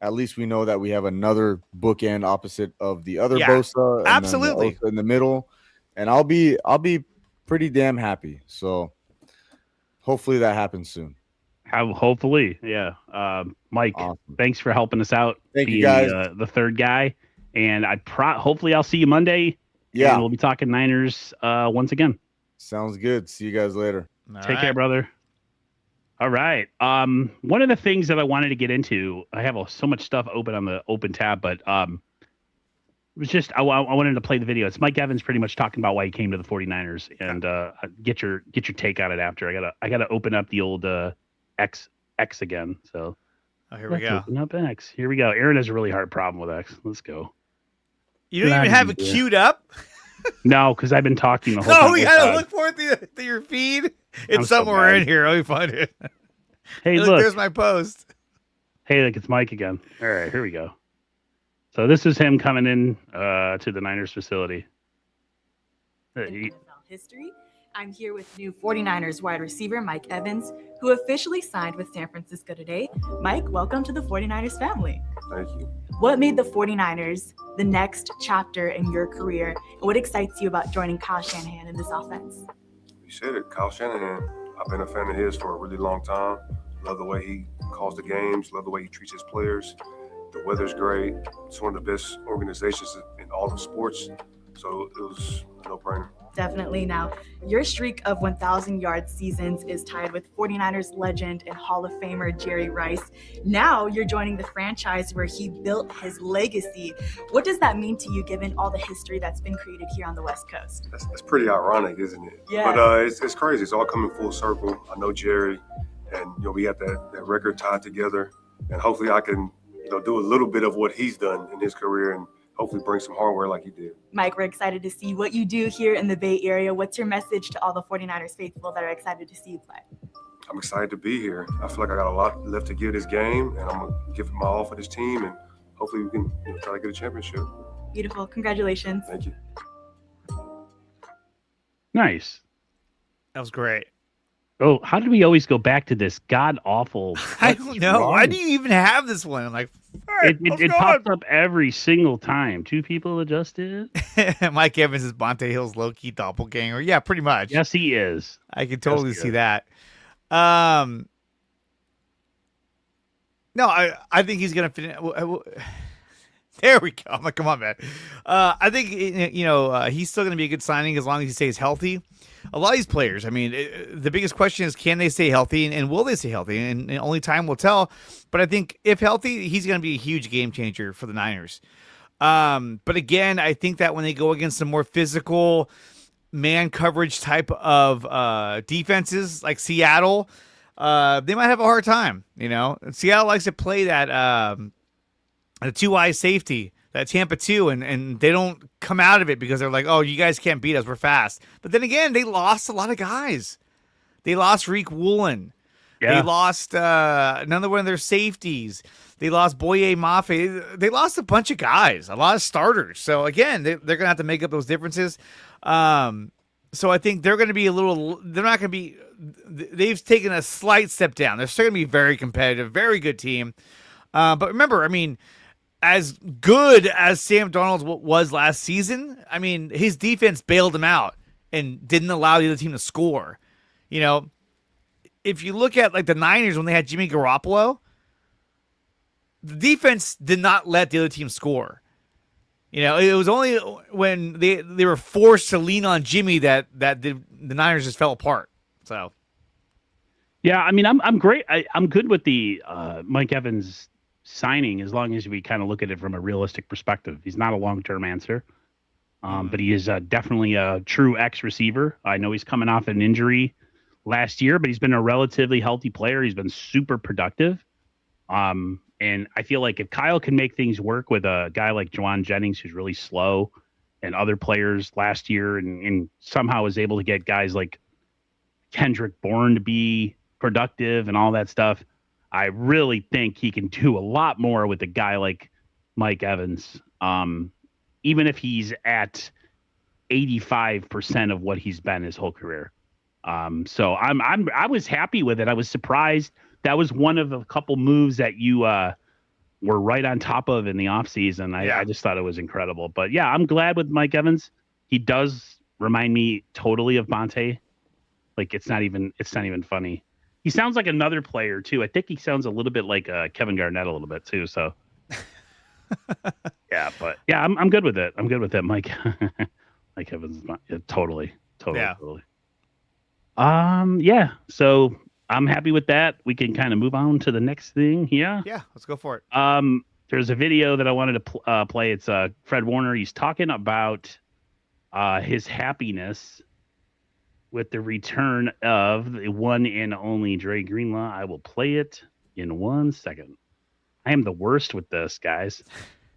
at least we know that we have another bookend opposite of the other Bosa. And
absolutely.
In the middle. And I'll be pretty damn happy. So hopefully that happens soon.
Hopefully. Yeah. Mike, awesome. Thanks for helping us out.
Thank you guys.
The third guy. And hopefully I'll see you Monday.
Yeah.
And we'll be talking Niners once again.
Sounds good. See you guys later.
Take care, brother. All right. One of the things that I wanted to get into, I have so much stuff open on the open tab, but it was just I wanted to play the video. It's Mike Evans pretty much talking about why he came to the 49ers, and get your take on it after. I gotta open up the old X again. So
here we go.
Open up X. Here we go. Aaron has a really hard problem with X. Let's go.
You don't even have it queued up?
No, because I've been talking the whole time.
No, we gotta look for it to your feed. It's somewhere in here. Let me find it.
Hey, look.
There's my post.
Hey, look, it's Mike again. All right, here we go. So this is him coming in to the Niners facility.
In NFL history, I'm here with new 49ers wide receiver Mike Evans, who officially signed with San Francisco today. Mike, welcome to the 49ers family.
Thank you.
What made the 49ers the next chapter in your career, and what excites you about joining Kyle Shanahan in this offense?
You said it, Kyle Shanahan. I've been a fan of his for a really long time. Love the way he calls the games, love the way he treats his players. The weather's great. It's one of the best organizations in all of sports. So it was a no-brainer.
Definitely. Now, your streak of 1,000-yard seasons is tied with 49ers legend and Hall of Famer Jerry Rice. Now you're joining the franchise where he built his legacy. What does that mean to you, given all the history that's been created here on the West Coast?
That's pretty ironic, isn't it?
Yeah.
But it's crazy. It's all coming full circle. I know Jerry, and we got that record tied together, and hopefully I can do a little bit of what he's done in his career and hopefully bring some hardware like he did.
Mike, we're excited to see what you do here in the Bay Area. What's your message to all the 49ers faithful that are excited to see you play?
I'm excited to be here. I feel like I got a lot left to give this game, and I'm gonna give it my all for this team, and hopefully we can try to get a championship.
Beautiful. Congratulations.
Thank you.
Nice.
That was great.
Oh, how did we always go back to this god awful?
I don't know. Why do you even have this one? I'm like, all right,
It pops up every single time. Two people adjusted.
Mike Evans is Bonte Hill's low-key doppelganger. Yeah, pretty much.
Yes, he is.
I can totally
Yes, he
see
is.
that. No, I think he's gonna fit in. There we go. I'm like, come on, man. I think he's still gonna be a good signing as long as he stays healthy. A lot of these players, I mean, the biggest question is, can they stay healthy, and will they stay healthy? And only time will tell. But I think if healthy, he's gonna be a huge game changer for the Niners. But again, I think that when they go against some more physical man coverage type of defenses like Seattle, they might have a hard time. Seattle likes to play that a 2-eye safety, that Tampa 2, and they don't come out of it because they're like, oh, you guys can't beat us, we're fast. But then again, they lost a lot of guys. They lost Reek Woolen.
Yeah.
They lost another one of their safeties. They lost Boye Mafe. They lost a bunch of guys, a lot of starters. So again, they're going to have to make up those differences. So I think they're going to be they're not going to be, they've taken a slight step down. They're still going to be very competitive, very good team. But remember, I mean, as good as Sam Darnold was last season, I mean, his defense bailed him out and didn't allow the other team to score. If you look at like the Niners when they had Jimmy Garoppolo, the defense did not let the other team score. It was only when they were forced to lean on Jimmy that the Niners just fell apart. So,
yeah, I mean, I'm great. I'm good with the Mike Evans signing as long as we kind of look at it from a realistic perspective. He's not a long-term answer, but he is definitely a true X receiver. I know he's coming off an injury last year, but he's been a relatively healthy player. He's been super productive. And I feel like if Kyle can make things work with a guy like Jauan Jennings, who's really slow, and other players last year, and somehow was able to get guys like Kendrick Bourne to be productive and all that stuff, I really think he can do a lot more with a guy like Mike Evans. Even if he's at 85% of what he's been his whole career. So I was happy with it. I was surprised. That was one of a couple moves that you were right on top of in the offseason. I just thought it was incredible. But yeah, I'm glad with Mike Evans. He does remind me totally of Bonte. Like it's not even funny. He sounds like another player too. I think he sounds a little bit like Kevin Garnett a little bit too. So yeah, but yeah, I'm good with it. I'm good with it, Mike. Mike Evans, totally. Yeah. So I'm happy with that. We can kind of move on to the next thing. Yeah,
let's go for it.
There's a video that I wanted to play. It's Fred Warner. He's talking about his happiness with the return of the one and only Dre Greenlaw. I will play it in 1 second. I am the worst with this, guys.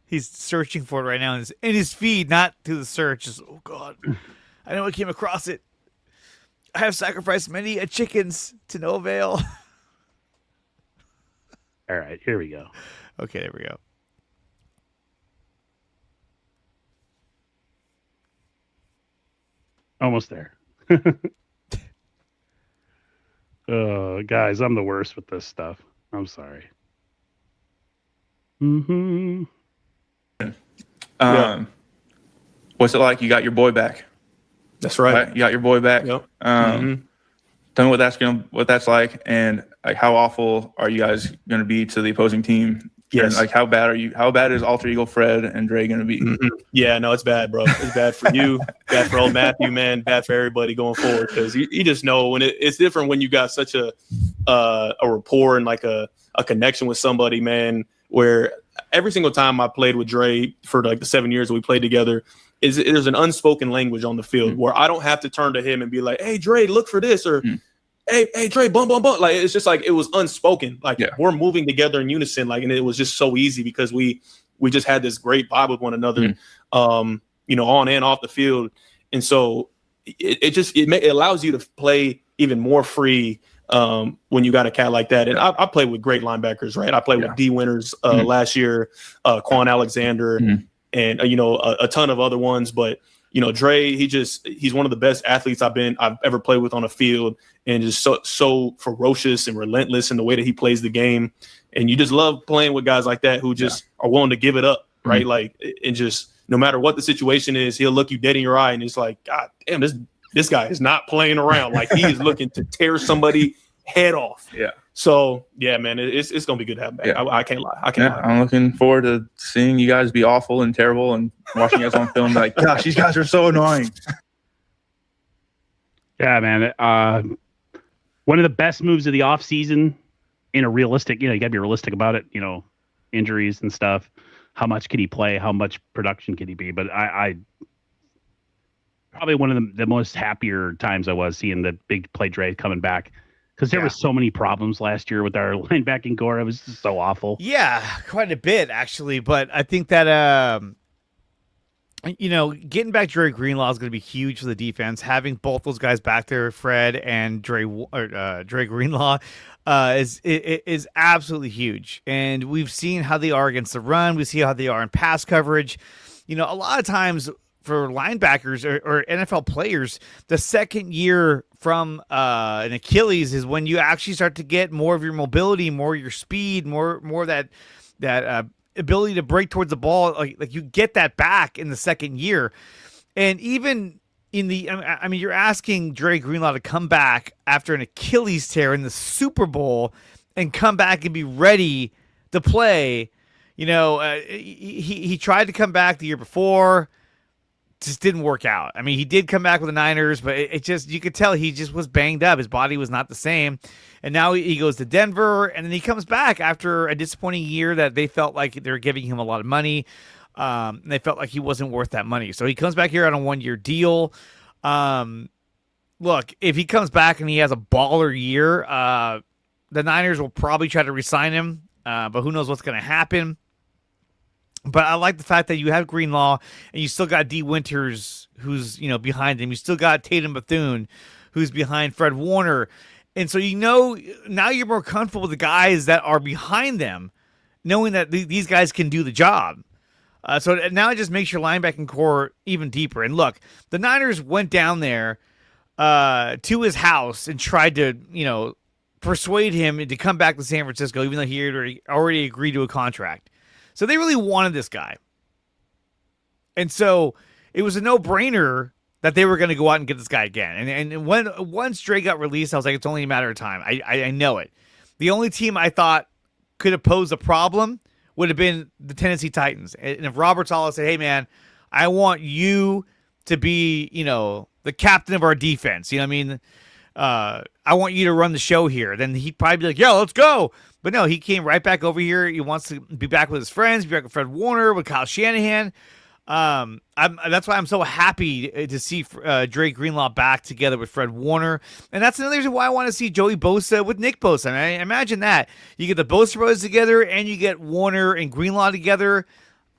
He's searching for it right now in his feed, not through the search. Just, oh God, I know I came across it. I have sacrificed many chickens to no avail.
All right, here we go.
Okay, there we go.
Almost there. Guys, I'm the worst with this stuff. I'm sorry. Mm-hmm.
What's it like? You got your boy back.
That's right.
You got your boy back.
Yep.
Tell me what that's like, and like how awful are you guys going to be to the opposing team?
Yes.
And, like how bad is Alter Ego Fred and Dre going to be?
Yeah, no, it's bad, bro. It's bad for you, bad for old Matthew, man, bad for everybody going forward, because you just know when it's different when you got such a rapport and like a connection with somebody, man, where every single time I played with Dre for like the 7 years that we played together, there's an unspoken language on the field where I don't have to turn to him and be like, hey, Dre, look for this, or hey, Dre, bum, bum, bum. Like, it's just like, it was unspoken. Like, we're moving together in unison. Like, and it was just so easy because we just had this great vibe with one another, on and off the field. And so it allows you to play even more free when you got a cat like that. And I played with great linebackers, right? I played with D Winters last year, Quan Alexander, and a ton of other ones. But Dre, he's one of the best athletes I've ever played with on a field, and just so ferocious and relentless in the way that he plays the game. And you just love playing with guys like that who just are willing to give it up, right? Like, and just no matter what the situation is, he'll look you dead in your eye, and it's like, God damn, this guy is not playing around. Like, he is looking to tear somebody head off. Yeah. So yeah, man, it's gonna be good to have him back. Yeah. I can't lie.
I'm looking forward to seeing you guys be awful and terrible, and watching you guys on film. Like, gosh, these guys are so annoying.
Yeah, man. One of the best moves of the offseason in a realistic, you gotta be realistic about it. Injuries and stuff. How much can he play? How much production can he be? But I probably one of the most happier times I was seeing the big play Dre coming back. Because there were so many problems last year with our linebacking core. It was just so awful.
Yeah, quite a bit, actually. But I think that, getting back Dre Greenlaw is going to be huge for the defense. Having both those guys back there, Fred and Dre Greenlaw, is absolutely huge. And we've seen how they are against the run. We see how they are in pass coverage. A lot of times for linebackers or NFL players, the second year from an Achilles is when you actually start to get more of your mobility, more of your speed, more that ability to break towards the ball. Like you get that back in the second year. And even in you're asking Dre Greenlaw to come back after an Achilles tear in the Super Bowl and come back and be ready to play. He tried to come back the year before. Just didn't work out. He did come back with the Niners, but it just, you could tell he just was banged up. His body was not the same. And now he goes to Denver, and then he comes back after a disappointing year that they felt like they were giving him a lot of money. And they felt like he wasn't worth that money. So he comes back here on a 1-year deal. Look, if he comes back and he has a baller year, the Niners will probably try to re-sign him, but who knows what's going to happen. But I like the fact that you have Greenlaw and you still got D Winters who's, behind him. You still got Tatum Bethune who's behind Fred Warner. And so, now you're more comfortable with the guys that are behind them, knowing that these guys can do the job. So now it just makes your linebacking core even deeper. And look, the Niners went down there to his house and tried to, persuade him to come back to San Francisco, even though he had already agreed to a contract. So they really wanted this guy. And so it was a no-brainer that they were going to go out and get this guy again. And once Dre got released, I was like, it's only a matter of time. I know it. The only team I thought could have posed a problem would have been the Tennessee Titans. And if Robert Saleh said, hey, man, I want you to be, the captain of our defense. I want you to run the show here. Then he'd probably be like, yo, let's go. But no, he came right back over here. He wants to be back with his friends, be back with Fred Warner, with Kyle Shanahan. That's why I'm so happy to see Dre Greenlaw back together with Fred Warner. And that's another reason why I want to see Joey Bosa with Nick Bosa. Imagine that. You get the Bosa brothers together and you get Warner and Greenlaw together.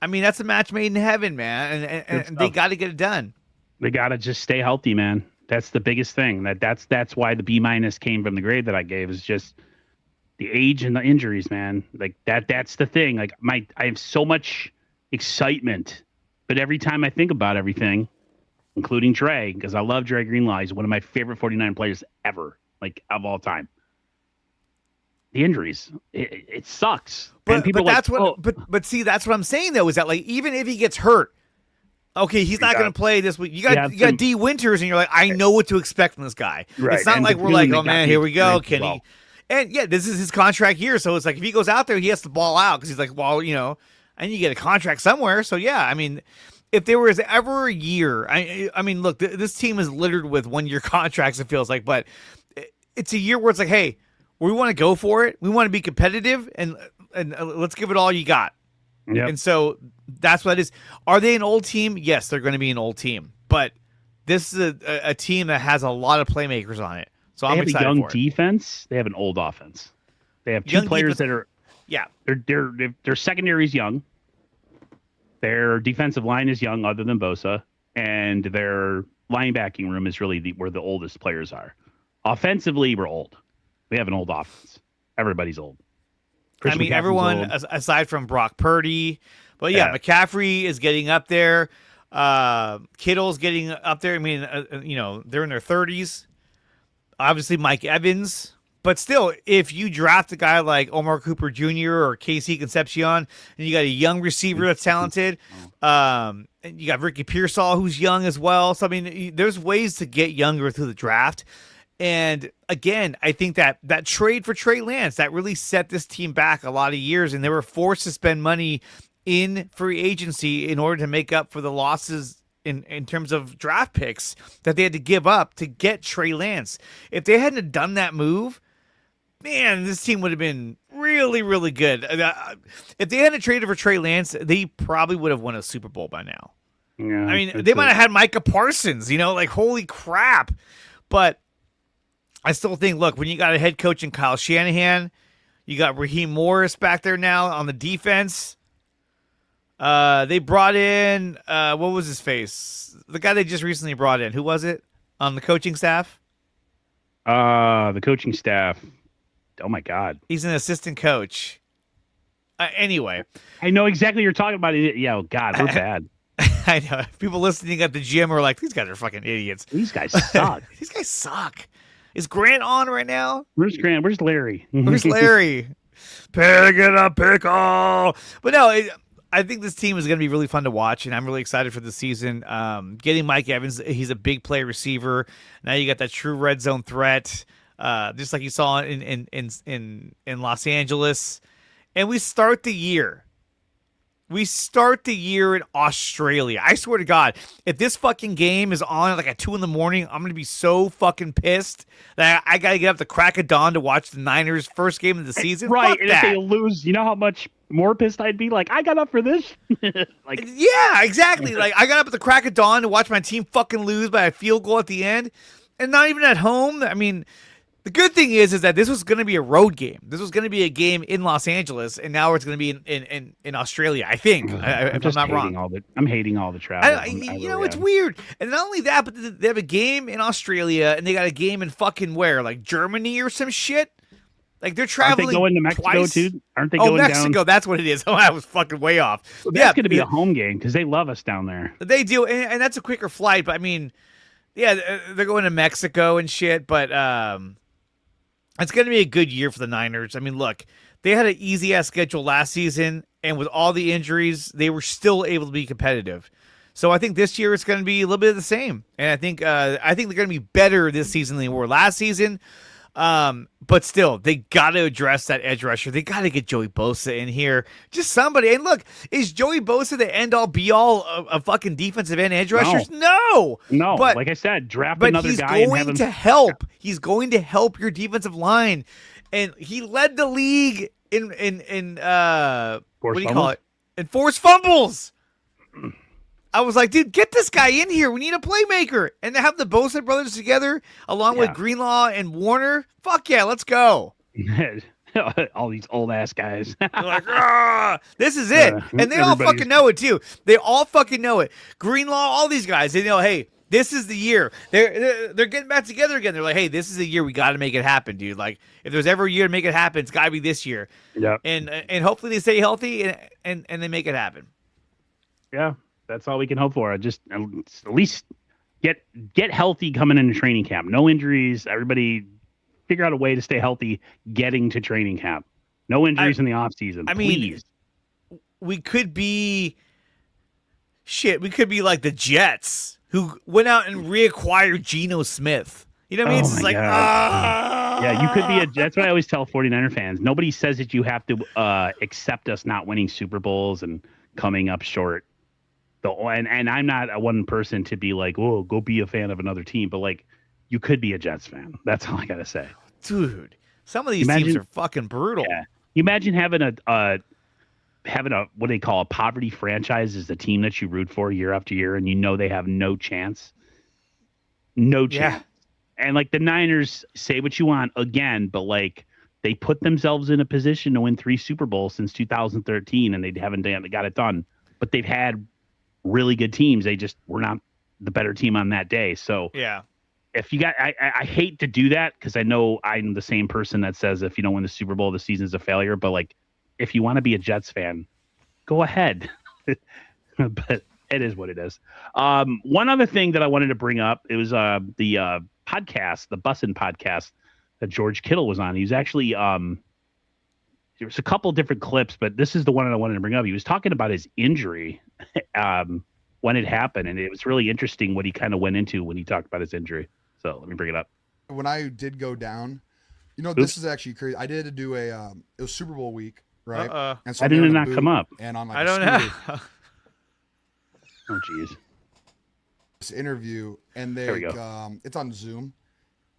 That's a match made in heaven, man. And they got to get it done.
They got to just stay healthy, man. That's the biggest thing. That's why the B- came from the grade that I gave, is just the age and the injuries, man. Like that's the thing. Like I have so much excitement, but every time I think about everything, including Dre, because I love Dre Greenlaw, he's one of my favorite 49 players ever, like of all time. The injuries, it sucks.
But that's see, that's what I'm saying though, is that like even if he gets hurt, okay, he's not going to play this week. You got D Winters, and you're like, I know what to expect from this guy. Right. It's not like we're like, oh man, here we go, Kenny. And yeah, this is his contract year, so it's like if he goes out there, he has to ball out because he's like, well, and you get a contract somewhere. So yeah, if there was ever a year, look, this team is littered with 1-year contracts. It feels like, but it's a year where it's like, hey, we want to go for it. We want to be competitive, and let's give it all you got. Yep. And so that's what it is. Are they an old team? Yes, they're going to be an old team, but this is a team that has a lot of playmakers on it. So I'm excited for it. They have a young
defense. They have an old offense. They have two players that are, their secondary is young. Their defensive line is young, other than Bosa, and their linebacking room is really where the oldest players are. Offensively, we're old. We have an old offense. Everybody's old.
I
Christian
mean,
McCaffrey's
everyone
old.
aside from Brock Purdy, but yeah,
Yeah.
McCaffrey is getting up there. Kittle's getting up there. I mean, they're in their 30s. Obviously, Mike Evans. But still, if you draft a guy like Omar Cooper Jr. or Casey Concepcion, and you got a young receiver that's talented, and you got Ricky Pearsall who's young as well. So I mean, there's ways to get younger through the draft. And again, I think that trade for Trey Lance that really set this team back a lot of years, and they were forced to spend money in free agency in order to make up for the losses in terms of draft picks that they had to give up to get Trey Lance. If they hadn't done that move, man, this team would have been really, really good. If they hadn't traded for Trey Lance, they probably would have won a Super Bowl by now.
Yeah,
I mean, they might have had Micah Parsons, like holy crap. But I still think, look, when you got a head coach in Kyle Shanahan, you got Raheem Morris back there now on the defense. They brought in, what was his face? The guy they just recently brought in. Who was it on the coaching staff?
The coaching staff. Oh, my God.
He's an assistant coach. Anyway.
I know exactly what you're talking about. Yeah, oh, God, we're bad.
I know. People listening at the gym are like, these guys are fucking idiots.
These guys suck.
These guys suck. Is Grant on right now?
Where's Grant? Where's Larry?
Where's Larry? Pick it up, pickle. But no, I think this team is going to be really fun to watch, and I'm really excited for the season. Getting Mike Evans, he's a big play receiver. Now you got that true red zone threat, just like you saw in Los Angeles. And we start the year. In Australia. I swear to God, if this fucking game is on like at 2 a.m, I'm going to be so fucking pissed that I got to get up the crack of dawn to watch the Niners' first game of the season.
Right.
Fuck
And
that.
if they lose, you know how much more pissed I'd be? Like, I got up for this. Like,
yeah, exactly. Like, I got up at the crack of dawn to watch my team fucking lose by a field goal at the end, and not even at home. I mean, the good thing is that this was going to be a road game. This was going to be a game in Los Angeles, and now it's going to be in Australia, I think, if I'm not wrong.
I'm hating all the travel.
It's weird. And not only that, but they have a game in Australia, and they got a game in fucking where? Like Germany or some shit? Like they're traveling.
Aren't they going to Mexico
twice?
Too? Aren't they going
Mexico,
down?
that's what it is. Oh, I was fucking way off.
Well, that's going to be a home game because they love us down there.
They do, and that's a quicker flight. But I mean, yeah, they're going to Mexico and shit. But it's going to be a good year for the Niners. I mean, look, they had an easy-ass schedule last season, and with all the injuries, they were still able to be competitive. So I think this year it's going to be a little bit of the same. And I think they're going to be better this season than they were last season. But still, they got to address that edge rusher. They got to get Joey Bosa in here. Just somebody. And look, is Joey Bosa the end-all, be-all of fucking defensive end edge rushers? No.
But, like I said, draft another guy and have him.
He's going to help. He's going to help your defensive line. And he led the league in what do you call it? In forced fumbles. I was like, dude, get this guy in here. We need a playmaker. And to have the Bosa brothers together, along with Greenlaw and Warner, fuck yeah, let's go.
All these old ass guys.
Like, this is it. And they all fucking know it too. They all fucking know it. Greenlaw, all these guys, they know, hey, this is the year. They're getting back together again. They're like, hey, this is the year we got to make it happen, dude. Like, if there's ever a year to make it happen, it's got to be this year.
Yeah.
And hopefully they stay healthy and they make it happen.
Yeah. That's all we can hope for. Just at least get healthy coming into training camp. No injuries. Everybody figure out a way to stay healthy getting to training camp. No injuries in the off season. Please.
Mean, we could be like the Jets who went out and reacquired Geno Smith. You know what I mean? It's like,
yeah, you could be that's what I always tell 49er fans. Nobody says that you have to accept us not winning Super Bowls and coming up short. And I'm not a one person to be like, oh, go be a fan of another team, but like you could be a Jets fan. That's all I gotta say,
dude. Some of these teams are fucking brutal.
Yeah. You imagine having a what they call a poverty franchise as the team that you root for year after year, and you know they have no chance. Yeah. And like the Niners, say what you want again, but like they put themselves in a position to win 3 Super Bowls since 2013, and they haven't got it done. But they've had really good teams. They just were not the better team on that day. So
yeah,
if you got, I hate to do that because I know I'm the same person that says if you don't win the Super Bowl, the season's a failure. But like, if you want to be a Jets fan, go ahead. But it is what it is. One other thing that I wanted to bring up, it was the podcast, the Bussin' podcast that George Kittle was on. He was actually there was a couple different clips, but this is the one that I wanted to bring up. He was talking about his injury when it happened, and it was really interesting what he kind of went into when he talked about his injury. So let me bring it up.
When I did go down, this is actually crazy. I did do it was Super Bowl week, right? And so
Why did it not come up?
And on like
I don't know.
Oh, geez.
This interview, and they it's on Zoom,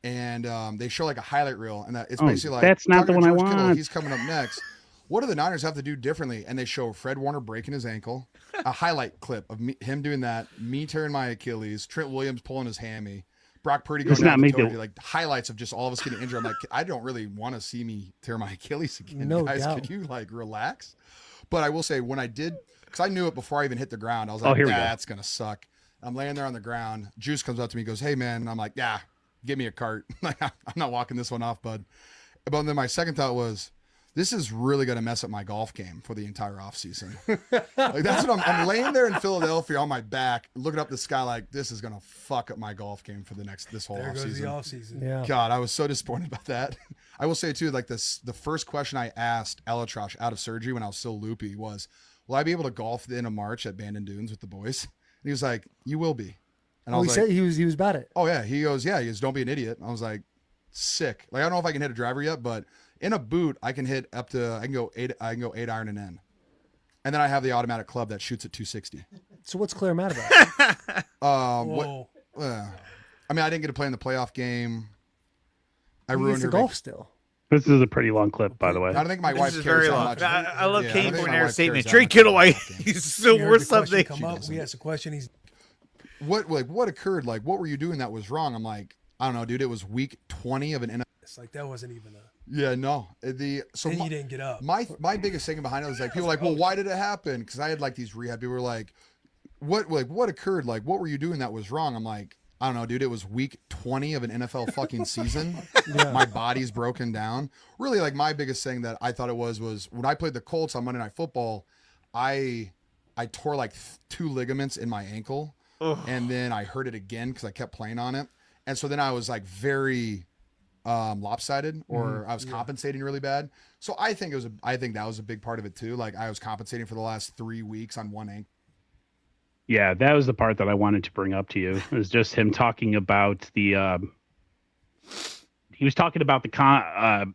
and they show like a highlight reel, and it's basically like,
that's not the one I
George Kittle,
want.
he's coming up next. What do the Niners have to do differently? And they show Fred Warner breaking his ankle, a highlight clip of him doing that, me tearing my Achilles, Trent Williams pulling his hammy, Brock Purdy going down the toe, like highlights of just all of us getting injured. I'm like, I don't really want to see me tear my Achilles again, guys.
Doubt.
Could you like relax? But I will say, when I did, because I knew it before I even hit the ground, I was like, that's gonna suck. I'm laying there on the ground. Juice comes up to me, goes, "Hey man," and I'm like, "Yeah, give me a cart. Like, I'm not walking this one off, bud." But then my second thought was, this is really going to mess up my golf game for the entire offseason. Like, that's what I'm laying there in Philadelphia on my back, looking up the sky like, this is going to fuck up my golf game for this whole
There
offseason.
goes the offseason.
Yeah.
God, I was so disappointed about that. I will say too, like the first question I asked Alatrosh out of surgery when I was still loopy was, will I be able to golf the end of March at Bandon Dunes with the boys? And he was like, you will be. And I was
he
like,
said he was about it.
oh yeah. He goes, don't be an idiot. And I was like, sick. Like, I don't know if I can hit a driver yet, but in a boot, I can hit up to, I can go 8 iron and in. And then I have the automatic club that shoots at 260.
So what's Claire mad about?
I mean, I didn't get to play in the playoff game. I
He
ruined
gets
her
the golf still.
This is a pretty long clip, by the way.
I don't think my wife
This is
cares
very
that
long.
much.
I love
Yeah, I
Kane
don't think my
Fornier's
wife
statement.
cares
Trey
that
Kittle,
much
why
about the
he's
game.
still
You heard
worth
the question
something.
come up. We asked a question. He's
What occurred? Like, what were you doing that was wrong? I'm like, I don't know, dude. It was week 20 of an NFL.
it's like that wasn't even a.
Yeah, no. So
And you didn't get up.
my biggest thing behind it was like, people were like, well, why did it happen? Because I had like these rehab. People were like, what occurred? Like, what were you doing that was wrong? I'm like, I don't know, dude. It was week 20 of an NFL fucking season.
Yeah.
My body's broken down. Really, like, my biggest thing that I thought it was when I played the Colts on Monday Night Football, I tore like 2 ligaments in my ankle, and then I hurt it again because I kept playing on it, and so then I was like very lopsided, or I was compensating really bad. So I think that was a big part of it too. Like, I was compensating for the last 3 weeks on one ankle.
Yeah, that was the part that I wanted to bring up to you. It was just him talking about the. He was talking about the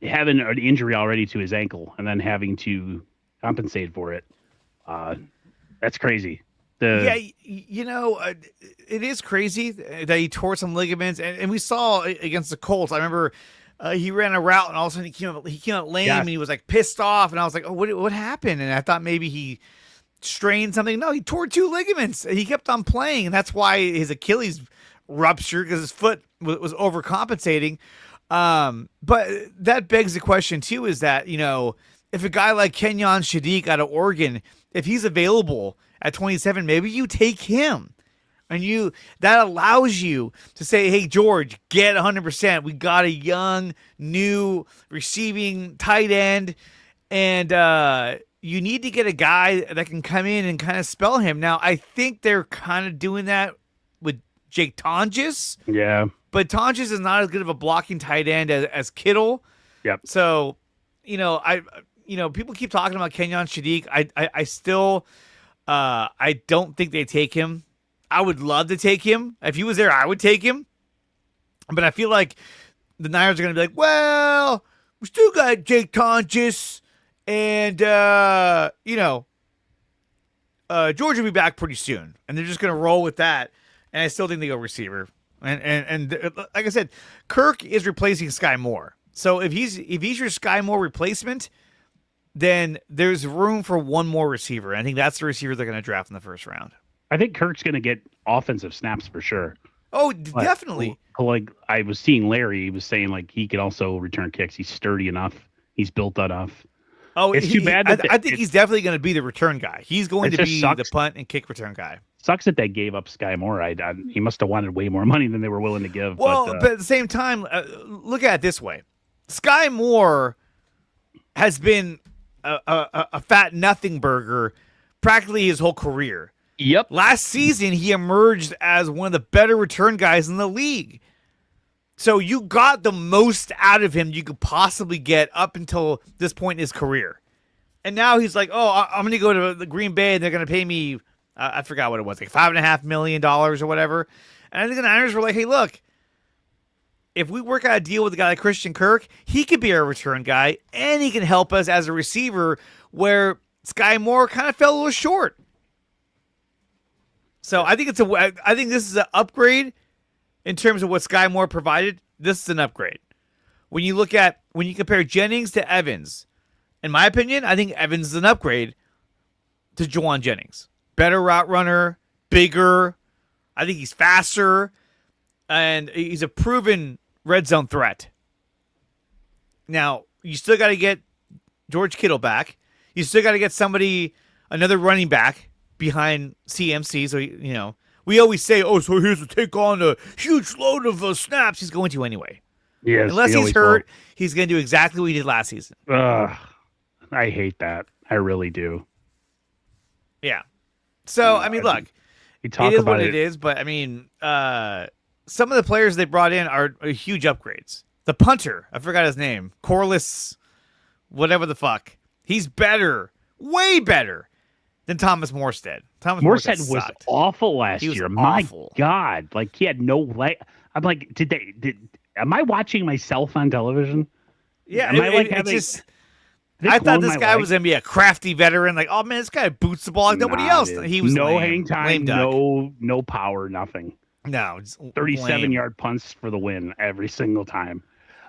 having an injury already to his ankle and then having to compensate for it. That's crazy.
It is crazy that he tore some ligaments, and we saw against the Colts. I remember he ran a route, and all of a sudden he came out lame, and he was like pissed off, and I was like, oh, what happened? And I thought maybe he strained something. No, he tore 2 ligaments. He kept on playing, and that's why his Achilles ruptured, because his foot was overcompensating. But that begs the question too: is that, if a guy like Kenyon Shadiq out of Oregon, if he's available at 27, maybe you take him, and that allows you to say, hey, George, get 100%. We got a young, new receiving tight end, and you need to get a guy that can come in and kind of spell him. Now, I think they're kind of doing that with Jake Tonjes.
Yeah.
But Tonjes is not as good of a blocking tight end as Kittle.
Yep.
So, people keep talking about Kenyon Shadiq. I still, I don't think they take him. I would love to take him. If he was there, I would take him. But I feel like the Niners are going to be like, well, we still got Jake Tonjes. And, George will be back pretty soon. And they're just going to roll with that. And I still think they go receiver. And like I said, Kirk is replacing Sky Moore. So if he's your Sky Moore replacement, then there's room for one more receiver. I think that's the receiver they're going to draft in the first round.
I think Kirk's going to get offensive snaps for sure.
Oh, definitely.
Like I was seeing Larry, he was saying like he can also return kicks. He's sturdy enough. He's built enough.
Oh,
it's too bad.
I think he's definitely going to be the return guy. He's going to be
sucks.
the punt and kick return guy.
Sucks that they gave up Sky Moore. He must have wanted way more money than they were willing to give.
Well,
but
at the same time, look at it this way: Sky Moore has been a fat nothing burger practically his whole career.
Yep.
Last season, he emerged as one of the better return guys in the league. So you got the most out of him you could possibly get up until this point in his career. And now he's like, oh, I'm going to go to the Green Bay and they're going to pay me, I forgot what it was, like $5.5 million or whatever. And I think the Niners were like, hey, look, if we work out a deal with a guy like Christian Kirk, he could be our return guy and he can help us as a receiver where Sky Moore kind of fell a little short. So I think this is an upgrade in terms of what Sky Moore provided. This is an upgrade. When you compare Jennings to Evans, in my opinion, I think Evans is an upgrade to Jauan Jennings. Better route runner, bigger. I think he's faster, and he's a proven red zone threat. Now, you still got to get George Kittle back. You still got to get another running back behind CMC. So, we always say, oh, so here's to take on a huge load of snaps. He's going to anyway.
Yes,
unless he's hurt, he's going to do exactly what he did last season.
I hate that. I really do.
Yeah. So, I mean, look, it is what it is, but, I mean, some of the players they brought in are huge upgrades. The punter, I forgot his name, Corliss, whatever the fuck. He's better, way better than Thomas Morstead.
Morstead was awful last year. My God. Like, he had no leg. I'm like, am I watching myself on television?
Yeah, I thought this guy was going to be a crafty veteran. Like, oh, man, this guy boots the ball like nobody else.
Dude.
He was
no
lame,
hang time, no power, nothing.
No,
37-yard punts for the win every single time.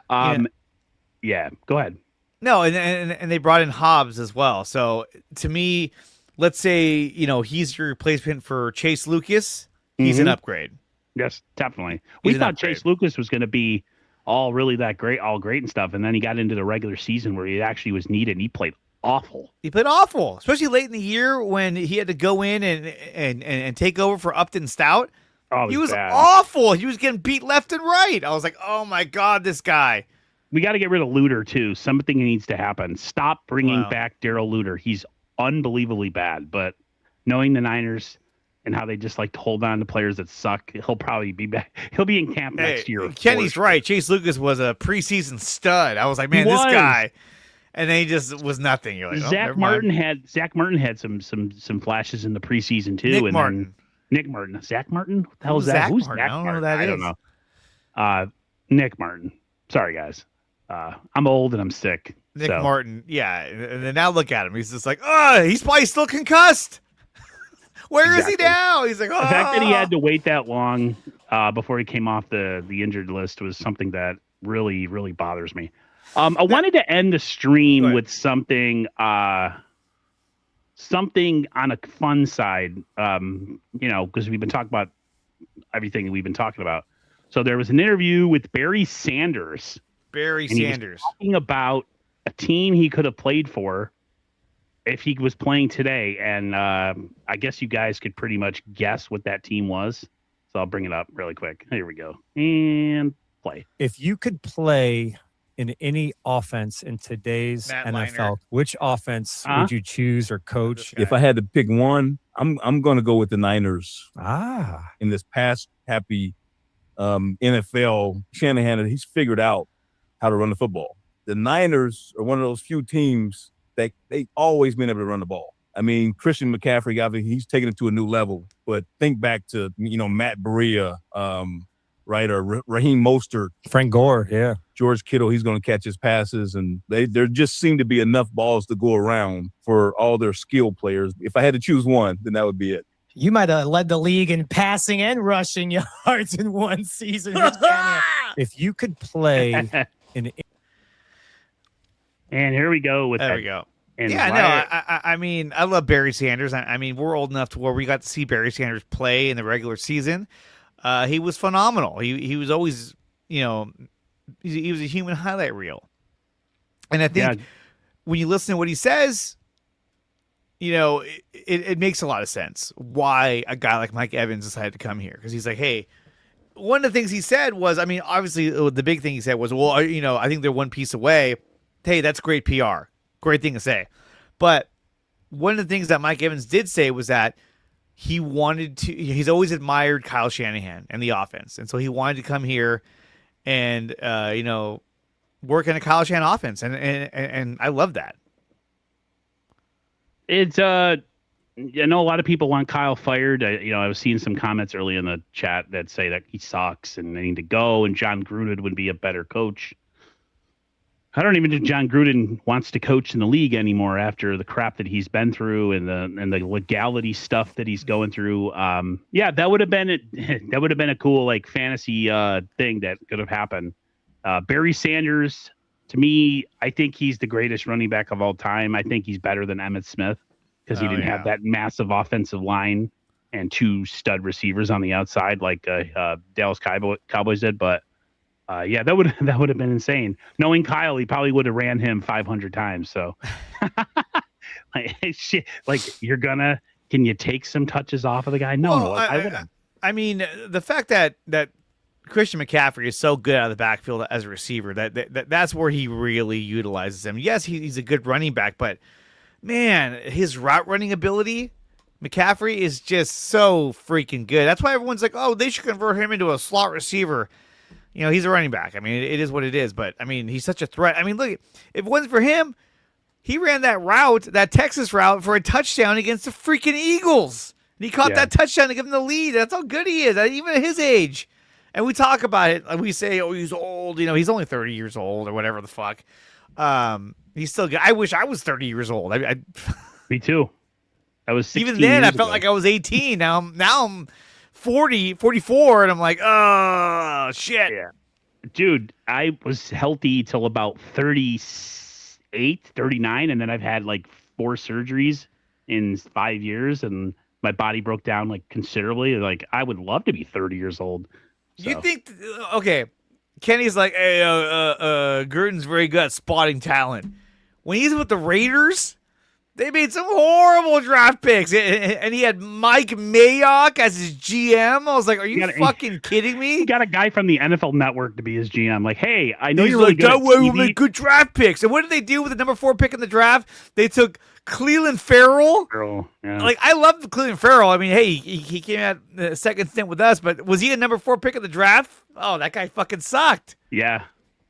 Yeah, go ahead.
No, and they brought in Hobbs as well. So to me, let's say he's your replacement for Chase Lucas. He's an upgrade.
Yes, definitely. We thought Chase Lucas was going to be all great and stuff, and then he got into the regular season where he actually was needed, and he played awful.
He played awful, especially late in the year when he had to go in and take over for Upton Stout.
Oh,
he was
bad.
awful. He was getting beat left and right. I was like, oh my God, this guy.
We got to get rid of Luter too. Something needs to happen. Stop bringing back Darrell Luter. He's unbelievably bad, but knowing the Niners and how they just like to hold on to players that suck, he'll probably be back. He'll be in camp next year.
Kenny's right. Chase Lucas was a preseason stud. I was like, man, this guy, and then he just was nothing. You're like,
Zach Martin had some flashes in the preseason too. Nick Martin. Zach Martin? What the hell is that? Who's Zach Martin?
I don't know who that is.
I don't know. Nick Martin. Sorry, guys. I'm old and I'm sick.
Nick Martin, yeah. And then now look at him. He's just like, oh, he's probably still concussed. Where is he now? He's like, oh.
The fact that he had to wait that long before he came off the injured list was something that really, really bothers me. I wanted to end the stream with something on a fun side, because we've been talking about everything we've been talking about. So there was an interview with Barry Sanders. He was talking about a team he could have played for if he was playing today. And I guess you guys could pretty much guess what that team was. So I'll bring it up really quick. Here we go. And play.
If you could play in any offense in today's NFL, which offense would you choose or coach?
If I had to pick one, I'm going to go with the Niners. In this past happy NFL, Shanahan, he's figured out how to run the football. The Niners are one of those few teams that they've always been able to run the ball. I mean, Christian McCaffrey, obviously, he's taken it to a new level. But think back to, Matt Breida, or Raheem Mostert.
Frank Gore, yeah.
George Kittle, he's going to catch his passes. And there just seem to be enough balls to go around for all their skill players. If I had to choose one, then that would be it.
You might have led the league in passing and rushing yards in one season.
If you could play in...
And here we go.
There we go. I mean, I love Barry Sanders. I mean, we're old enough to where we got to see Barry Sanders play in the regular season. He was phenomenal. He was always, he was a human highlight reel. And I think when you listen to what he says, it makes a lot of sense why a guy like Mike Evans decided to come here, because he's like, hey, one of the things he said was, I mean, obviously the big thing he said was, well, I think they're one piece away. Hey, that's great PR. Great thing to say. But one of the things that Mike Evans did say was that he's always admired Kyle Shanahan and the offense. And so he wanted to come here and, work in a Kyle Shanahan offense. And I love that.
It's, I know a lot of people want Kyle fired. I was seeing some comments early in the chat that say that he sucks and they need to go, and John Gruden would be a better coach. I don't even think John Gruden wants to coach in the league anymore after the crap that he's been through and the legality stuff that he's going through. That would have been a cool like fantasy thing that could have happened. Barry Sanders, to me, I think he's the greatest running back of all time. I think he's better than Emmitt Smith because he didn't have that massive offensive line and 2 stud receivers on the outside like Dallas Cowboys did. But that would have been insane. Knowing Kyle, he probably would have ran him 500 times. So, can you take some touches off of the guy? No, I wouldn't.
I mean, the fact that Christian McCaffrey is so good out of the backfield as a receiver that's where he really utilizes him. Yes, he's a good running back, but man, his route running ability, McCaffrey is just so freaking good. That's why everyone's like, oh, they should convert him into a slot receiver. He's a running back. I mean, it is what it is, but I mean, he's such a threat. I mean, look, if it wasn't for him, he ran that Texas route for a touchdown against the freaking Eagles. And he caught that touchdown to give him the lead. That's how good he is, even at his age. And we talk about it, we say, oh, he's old. He's only 30 years old or whatever the fuck. He's still good. I wish I was 30 years old.
Me too. I was 16
even then,
years
I felt
ago.
like I was 18. Now I'm 44, and I'm like, oh, shit.
Yeah. Dude, I was healthy till about 38, 39, and then I've had like 4 surgeries in 5 years, and my body broke down like considerably. Like, I would love to be 30 years old. So.
You think, okay, Kenny's like, hey, Gruden's very good at spotting talent. When he's with the Raiders, they made some horrible draft picks, and he had Mike Mayock as his GM. I was like, are you fucking kidding me?
He got a guy from the NFL Network to be his GM. Like, hey, I know
he's
you're really good at
that way
TV.
we make good draft picks. And what did they do with the number 4 pick in the draft? They took Cleveland Farrell.
Yeah.
Like, I love Cleveland Farrell. I mean, hey, he came out the second stint with us, but was he a number 4 pick in the draft? Oh, that guy fucking sucked.
Yeah.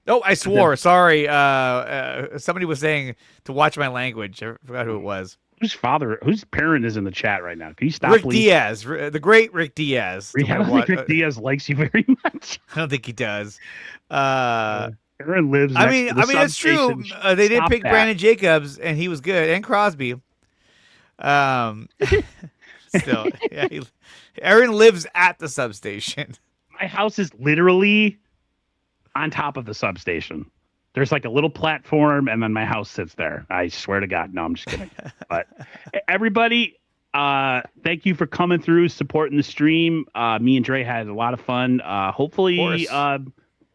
Oh, I swore. Sorry. Somebody was saying to watch my language. I forgot who it was.
Whose parent is in the chat right now? Can you stop,
Rick
please?
Diaz, the great Rick Diaz.
I don't think Rick Diaz likes you very much.
I don't think he does.
Aaron lives.
I mean, it's true. They did pick Brandon Jacobs, and he was good, and Crosby. Still, yeah, Aaron lives at the substation.
My house is literally on top of the substation. There's like a little platform, and then my house sits there. I swear to God. No, I'm just kidding. But everybody, thank you for coming through, supporting the stream. Me and Dre had a lot of fun. Hopefully,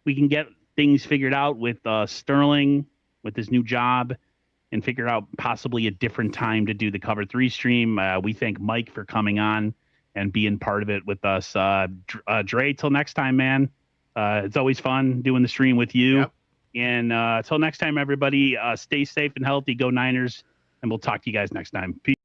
we can get things figured out with Sterling, with his new job, and figure out possibly a different time to do the Cover 3 stream. We thank Mike for coming on and being part of it with us. Dre, till next time, man. It's always fun doing the stream with you. Yep. And until next time, everybody, stay safe and healthy. Go Niners. And we'll talk to you guys next time. Peace.